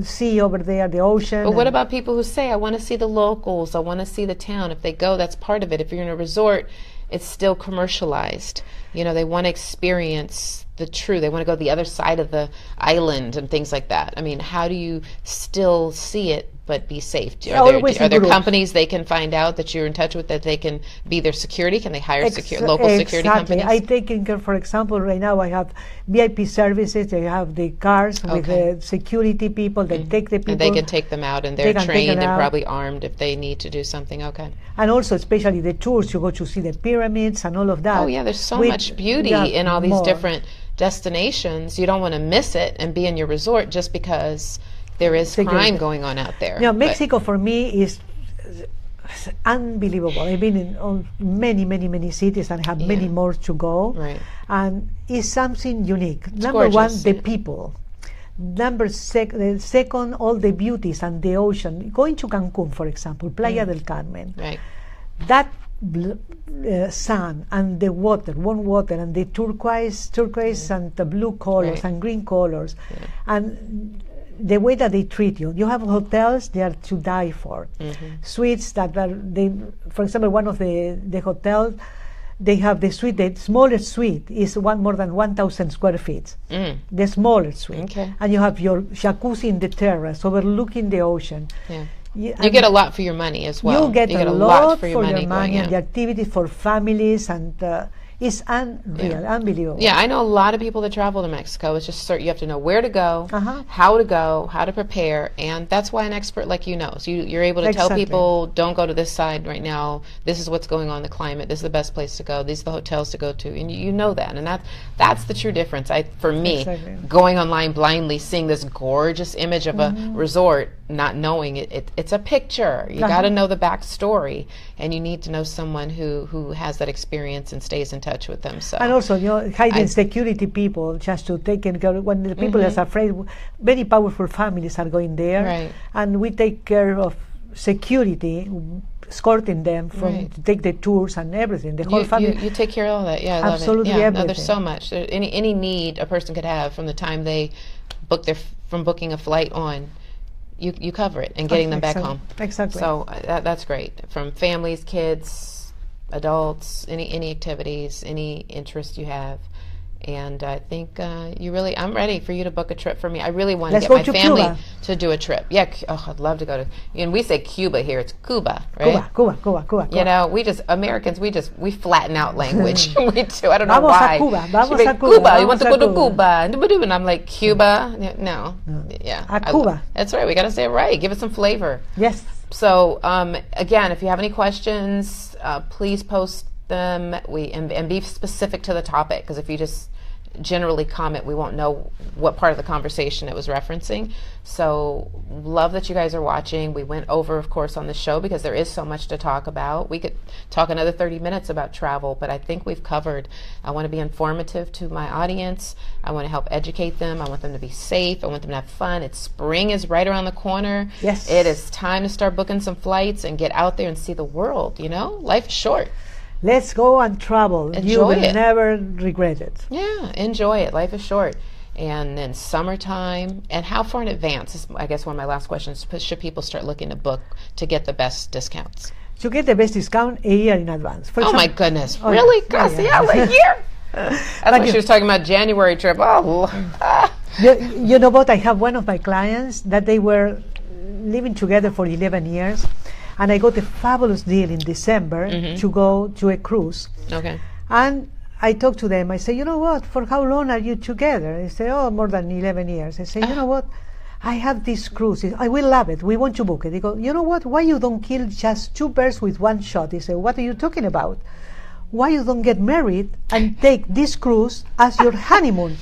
sea over there, the ocean. But what about people who say, I want to see the locals, I want to see the town? If they go, that's part of it. If you're in a resort, it's still commercialized. They want to experience the true. They want to go to the other side of the island and things like that. I mean, how do you still see it but be safe? Are there companies they can find out that you're in touch with that they can be their security? Can they hire local security companies? I take in care, for example, right now I have VIP services. They have the cars with the security people that take the people. And they can take them out, and they're trained and probably armed if they need to do something. Okay. And also, especially the tours, you go to see the pyramids and all of that. Oh yeah, there's so much beauty in all these different destinations. You don't want to miss it and be in your resort just because there is crime going on out there. Mexico for me is unbelievable. I've been in many cities and have many more to go. Right. And it's something unique. It's Number gorgeous. 1, the people. Second, all the beauties and the ocean. Going to Cancun, for example, Playa del Carmen. Right. That sun and the water, warm water, and the turquoise and the blue colors and green colors, and the way that they treat you. You have hotels they are to die for. Suites that are, for example, one of the hotels, they have the suite, the smallest suite is more than 1,000 square feet. The smallest suite. Okay. And you have your jacuzzi in the terrace overlooking the ocean. Yeah. You get a lot for your money as well. You get a lot for your money and the activities for families, and it's unreal, unbelievable. Yeah, I know a lot of people that travel to Mexico. It's just you have to know where to go, how to prepare, and that's why an expert like you knows. You're able to tell people, don't go to this side right now. This is what's going on, the climate. This is the best place to go. These are the hotels to go to, and you know that, and that's the true difference. For me, going online blindly, seeing this gorgeous image of a resort, not knowing it's a picture. You got to know the backstory, and you need to know someone who has that experience and stays in touch with them. So. And also, hiding security people just to take care of when the people are afraid. Very powerful families are going there, and we take care of security, escorting them to take the tours and everything. The whole family. You take care of all that. Yeah, I absolutely love it. Yeah, everything. No, there's so much. Any need a person could have from the time they booking a flight on. you cover it and getting them back home. Exactly. So that's great. From families, kids, adults, any activities, any interest you have. And I think I'm ready for you to book a trip for me. I really want to get my family to do a trip. Yeah, I'd love to go to, and we say Cuba here, it's Cuba, right? Cuba. You know, Americans, we flatten out language. We do, I don't know why. Vamos a Cuba. You want to go to Cuba. And I'm like, Cuba? No. Yeah. Cuba. That's right, we got to say it right. Give it some flavor. Yes. So, again, if you have any questions, please post them and be specific to the topic, because if you just generally comment, we won't know what part of the conversation it was referencing. So love that you guys are watching. We went over, of course, on the show because there is so much to talk about. We could talk another 30 minutes about travel, but I think we've covered. I want to be informative to my audience. I want to help educate them. I want them to be safe. I want them to have fun. Spring is right around the corner. Yes. It is time to start booking some flights and get out there and see the world. You know, life is short. Let's go and travel. You will never regret it. Yeah, enjoy it. Life is short. And then summertime. And how far in advance? Is, I guess one of my last questions. Should people start looking to book to get the best discounts? To get the best discount a year in advance. For my goodness. Really? Graciella, a year? That's why she was talking about January trip. You know what? I have one of my clients that they were living together for 11 years. And I got a fabulous deal in December to go to a cruise. Okay. And I talked to them. I say, you know what? For how long are you together? They say, more than 11 years. I say, you know what? I have this cruise. I will love it. We want to book it. They go, you know what? Why you don't kill just two birds with one shot? They say, what are you talking about? Why you don't get married and take this cruise as your honeymoon?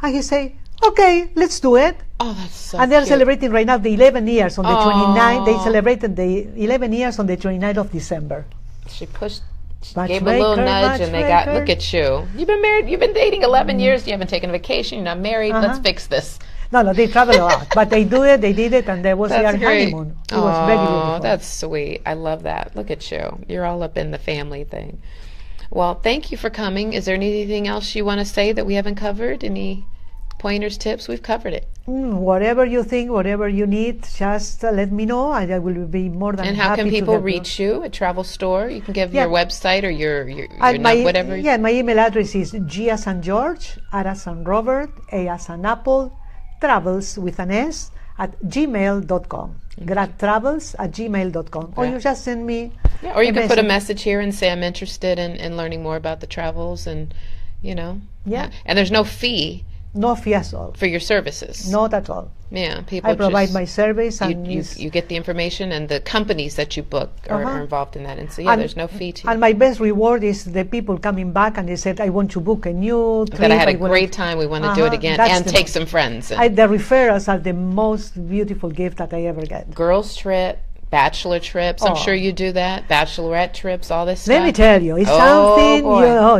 And he say, okay, let's do it. Oh, that's so And they're cute. celebrating right now the 11 years on the 29th. They celebrated the 11 years on the 29th of December. She gave a little nudge and they got, look at you. You've been married, you've been dating 11 years, you haven't taken a vacation, you're not married, let's fix this. No, they travel a lot. But they did it, and there was their honeymoon. It was very beautiful. That's sweet. I love that. Look at you. You're all up in the family thing. Well, thank you for coming. Is there anything else you want to say that we haven't covered? Any pointers, tips? We've covered it. Whatever you think, whatever you need, just let me know. I will be more than happy to. And how can people reach you? A travel store? You can give your website or your whatever. Yeah, my email address is G as in George, R as in Robert, A as in Apple, travels with an S at gmail.com. Travels@gmail.com. Or you just send me. Yeah, or you can put a message here and say I'm interested in learning more about the travels, and Yeah. And there's no fee. No fee at all. For your services? Not at all. Yeah, people I provide my service, and you get the information, and the companies that you book are involved in that. And so, there's no fee to you. And my best reward is the people coming back and they said, I want to book a new trip. That I had a great time, we want to do it again, and take some friends. The referrals are the most beautiful gift that I ever get. Girls trip, bachelor trips, I'm sure you do that, bachelorette trips, all this stuff. Let me tell you, it's something,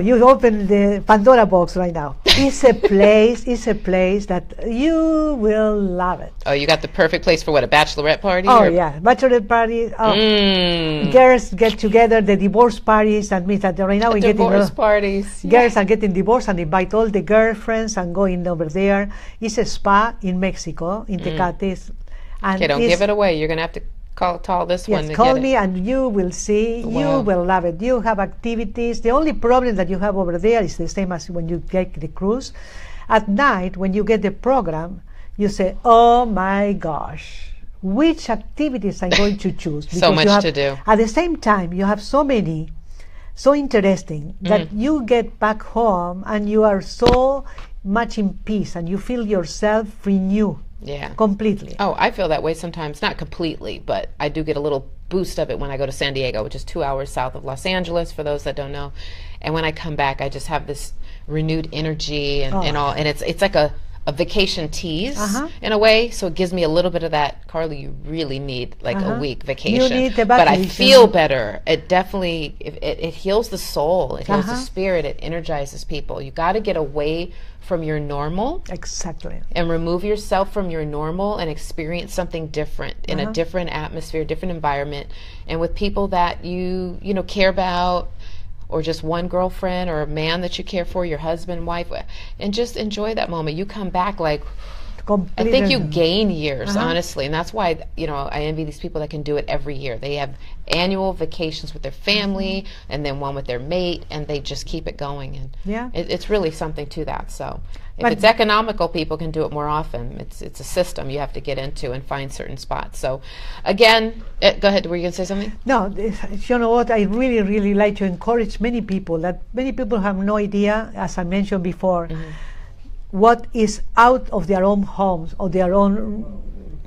you open the Pandora box right now. It's a place that you will love it. Oh, you got the perfect place for what, a bachelorette party? Yeah, bachelorette party. Girls get together, the divorce parties, that means that right now we're getting divorce parties. Girls are getting divorced and invite all the girlfriends and going over there. It's a spa in Mexico, in Tecate. Okay, don't give it away. You're going to have to call this one. Yes, call me and you will see. Wow. You will love it. You have activities. The only problem that you have over there is the same as when you take the cruise. At night, when you get the program, you say, oh my gosh, which activities I'm going to choose? So much to do. At the same time, you have so many, so interesting, that you get back home and you are so much in peace and you feel yourself renewed. Yeah. Completely. Oh, I feel that way sometimes. Not completely, but I do get a little boost of it when I go to San Diego, which is 2 hours south of Los Angeles, for those that don't know. And when I come back, I just have this renewed energy and all. And it's like a vacation tease in a way. So it gives me a little bit of that. Karla, you really need like a week vacation. You need the vacation. But I feel better. It definitely, it heals the soul. It heals the spirit. It energizes people. You got to get away from your normal. Exactly. And remove yourself from your normal and experience something different in a different atmosphere, different environment, and with people that you care about, or just one girlfriend or a man that you care for, your husband, wife, and just enjoy that moment. You come back like, completely. I think you gain years, honestly, and that's why, you know, I envy these people that can do it every year. They have annual vacations with their family, and then one with their mate, and they just keep it going. And it's really something to that. So if it's economical, people can do it more often. It's a system you have to get into and find certain spots. So again, go ahead. Were you going to say something? No, you know what? I really, really like to encourage many people have no idea, as I mentioned before, what is out of their own homes or their own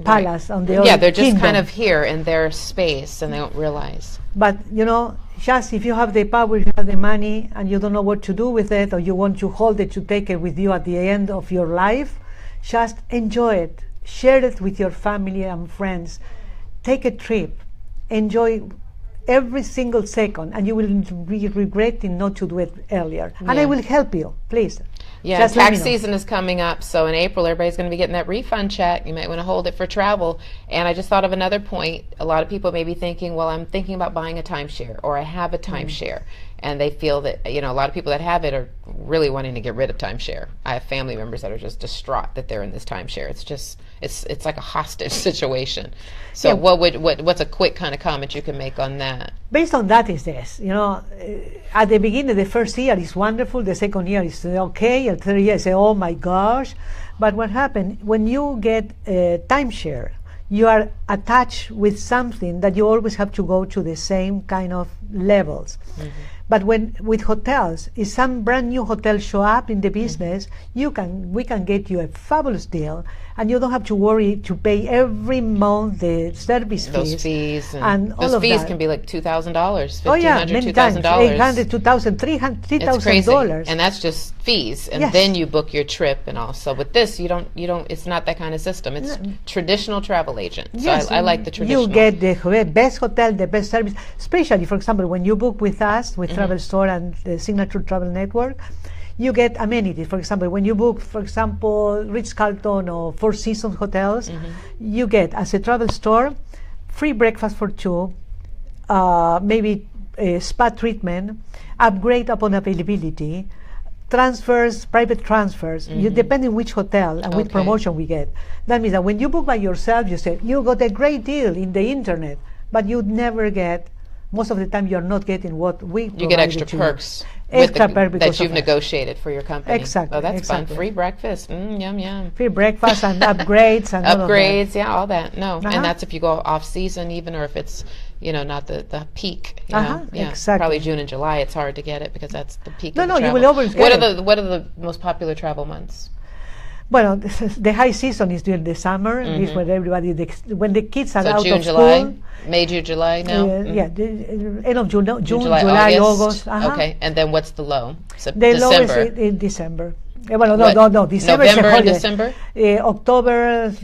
palace on the they're just kingdom. kind of here in their space and they don't realize. But you know, just if you have the power, you have the money, and you don't know what to do with it, or you want to hold it to take it with you at the end of your life, just enjoy it, share it with your family and friends, take a trip, enjoy every single second, and you will be regretting not to do it earlier. And I will help you, please. Yeah, just tax season is coming up, so in April everybody's going to be getting that refund check. You might want to hold it for travel. And I just thought of another point. A lot of people may be thinking, well, I'm thinking about buying a timeshare, or I have a timeshare. And they feel that, you know, a lot of people that have it are really wanting to get rid of timeshare. I have family members that are just distraught that they're in this timeshare. It's just, it's like a hostage situation. So what's a quick kind of comment you can make on that? Based on that is this, you know, at the beginning, the first year is wonderful, the second year is okay, and third year is, oh my gosh. But what happened, when you get a timeshare, you are attached with something that you always have to go to the same kind of levels. But with hotels, if some brand new hotel show up in the business, we can get you a fabulous deal, and you don't have to worry to pay every month the service fees. Those fees and all those of fees that. can be like $2,000, $1,500, Oh yeah, many times, $2,000, $800, $2,000, $3,000. And that's just fees, and then you book your trip and all. So with this, you don't. It's not that kind of system. It's traditional travel agent. So I like the traditional. You get the best hotel, the best service. Especially, for example, when you book with us, with Travel Store and the Signature Travel Network, you get amenities. For example, when you book, for example, Ritz-Carlton or Four Seasons hotels, you get, as a travel store, free breakfast for two, maybe a spa treatment, upgrade upon availability, transfers, private transfers, depending which hotel and which promotion we get. That means that when you book by yourself, you say, you got a great deal in the internet, but you never get, most of the time you're not getting what we provide. You get extra perks. Extra perks that you've negotiated for your company. Exactly. Oh, that's fun. Free breakfast. Yum, yum. Free breakfast and upgrades and upgrades, all that. No. And that's if you go off season even, or if it's, you know, not the peak. You know? Yeah. Exactly. Probably June and July it's hard to get it because that's the peak of the travel. You will always get it. What are the most popular travel months? Well, the high season is during the summer. Is when everybody, when the kids are out June, of July, school. May, June, July. No. The end of June, July, August. Okay, and then what's the low? The low is in December. Well, no. December November is and December. October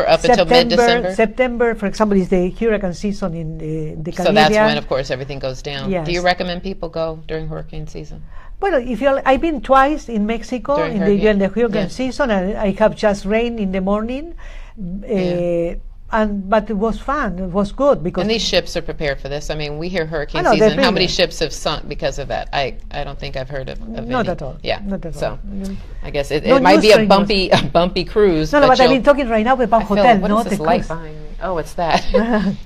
up until mid-December. September, for example, is the hurricane season in the Caribbean. So that's when, of course, everything goes down. Yes. Do you recommend people go during hurricane season? Well, I've been twice in Mexico during the hurricane season, and I have just rain in the morning, but it was fun. It was good because. And these ships are prepared for this. I mean, we hear hurricane season. How many ships have sunk because of that? I don't think I've heard of any. Not at all. Yeah. Not at all. So, I guess it might be a bumpy cruise. No, but I've been talking right now about hotel, not the cruise. Behind me? Oh, it's that.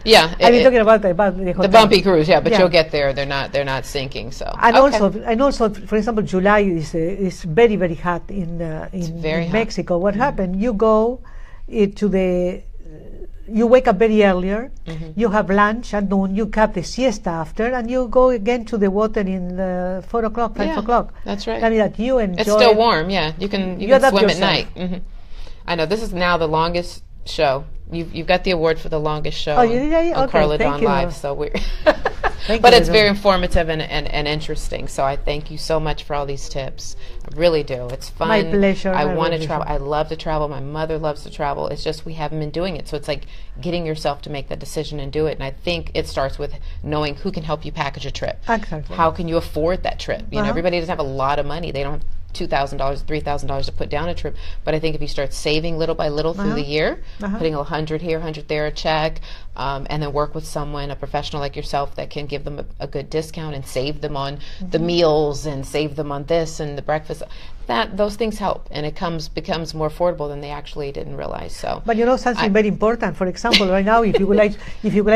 Yeah, I've been talking about the hotel. The bumpy cruise. Yeah, but you'll get there. They're not sinking. So. And also, for example, July is very, very hot in Mexico. What happened? You go you wake up very earlier, you have lunch at noon, you have the siesta after, and you go again to the water in 4 o'clock, 5 o'clock. That's right. I mean, that you enjoy. It's still warm, You can swim at night. I know, this is now the longest show. You've got the award for the longest show on Karla Dawn Live, so we're but it's very informative and interesting. So I thank you so much for all these tips. I really do. It's fun. My pleasure. I want to travel. I love to travel. My mother loves to travel. It's just we haven't been doing it. So it's like getting yourself to make that decision and do it. And I think it starts with knowing who can help you package a trip. Exactly. How can you afford that trip? You know, everybody doesn't have a lot of money. They don't have $2,000, $3,000 to put down a trip. But I think if you start saving little by little through the year, putting 100 here, 100 there, a check, and then work with someone, a professional like yourself, that can give them a good discount and save them on the meals and save them on this and the breakfast. that, those things help, and it becomes more affordable than they actually didn't realize. So, but something very important. For example, right now, if you would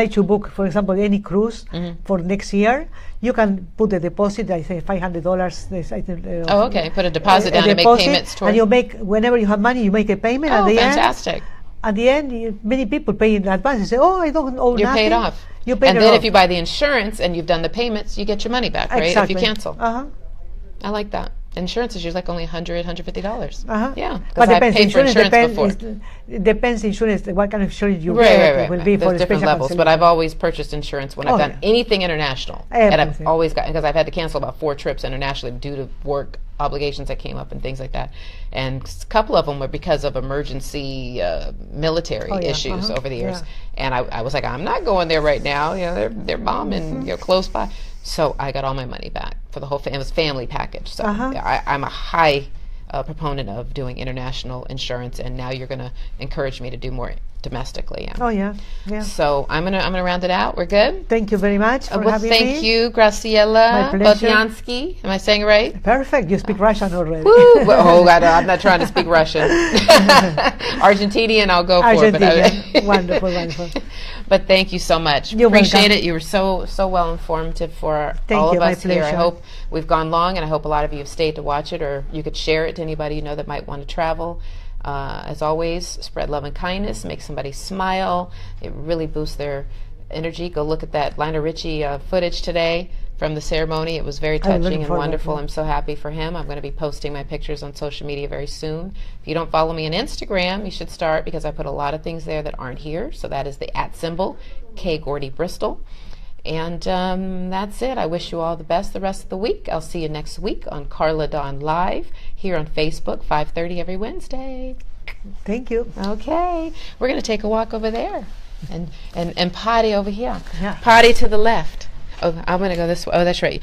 like to book, for example, any cruise for next year, you can put a deposit. I say $500. Okay. Put a deposit down and make payments towards. And you make whenever you have money, you make a payment. Oh, fantastic! At the end, many people pay in advance. They say, "Oh, I don't owe nothing." You're paid off. You paid and it then off. if you buy the insurance and you've done the payments, you get your money back, right? Exactly. If you cancel. I like that. Insurance is usually like only $100, $150. Yeah, but I paid for insurance before. It depends insurance, what kind of insurance you get. It will be There's for different levels, but I've always purchased insurance when I've done anything international. And I've always got, because I've had to cancel about 4 trips internationally due to work obligations that came up and things like that. And a couple of them were because of emergency military issues over the years. And I was like, I'm not going there right now. They're bombing close by. So I got all my money back for the whole family. It was family package. So I'm a high proponent of doing international insurance, and now you're going to encourage me to do more domestically. So I'm gonna round it out. We're good. Thank you very much for having me. Thank you, Graciella Boltiansky. Am I saying it right? Perfect. You speak Russian already. Oh God, I'm not trying to speak Russian. Argentinian, I'll go for. But wonderful. But thank you so much. Appreciate it. You were so well informative for all of us here. I hope we've gone long, and I hope a lot of you have stayed to watch it, or you could share it to anybody you know that might want to travel. As always, spread love and kindness, make somebody smile. It really boosts their energy. Go look at that Lionel Richie footage today from the ceremony. It was very touching and wonderful. I'm so happy for him. I'm going to be posting my pictures on social media very soon. If you don't follow me on Instagram, you should start, because I put a lot of things there that aren't here. So that is the @ K Gordy Bristol. And that's it. I wish you all the best the rest of the week. I'll see you next week on Karla Dawn Live here on Facebook, 5:30 every Wednesday. Thank you. Okay. We're going to take a walk over there and potty over here. Potty to the left. Oh, I'm going to go this way. Oh, that's right.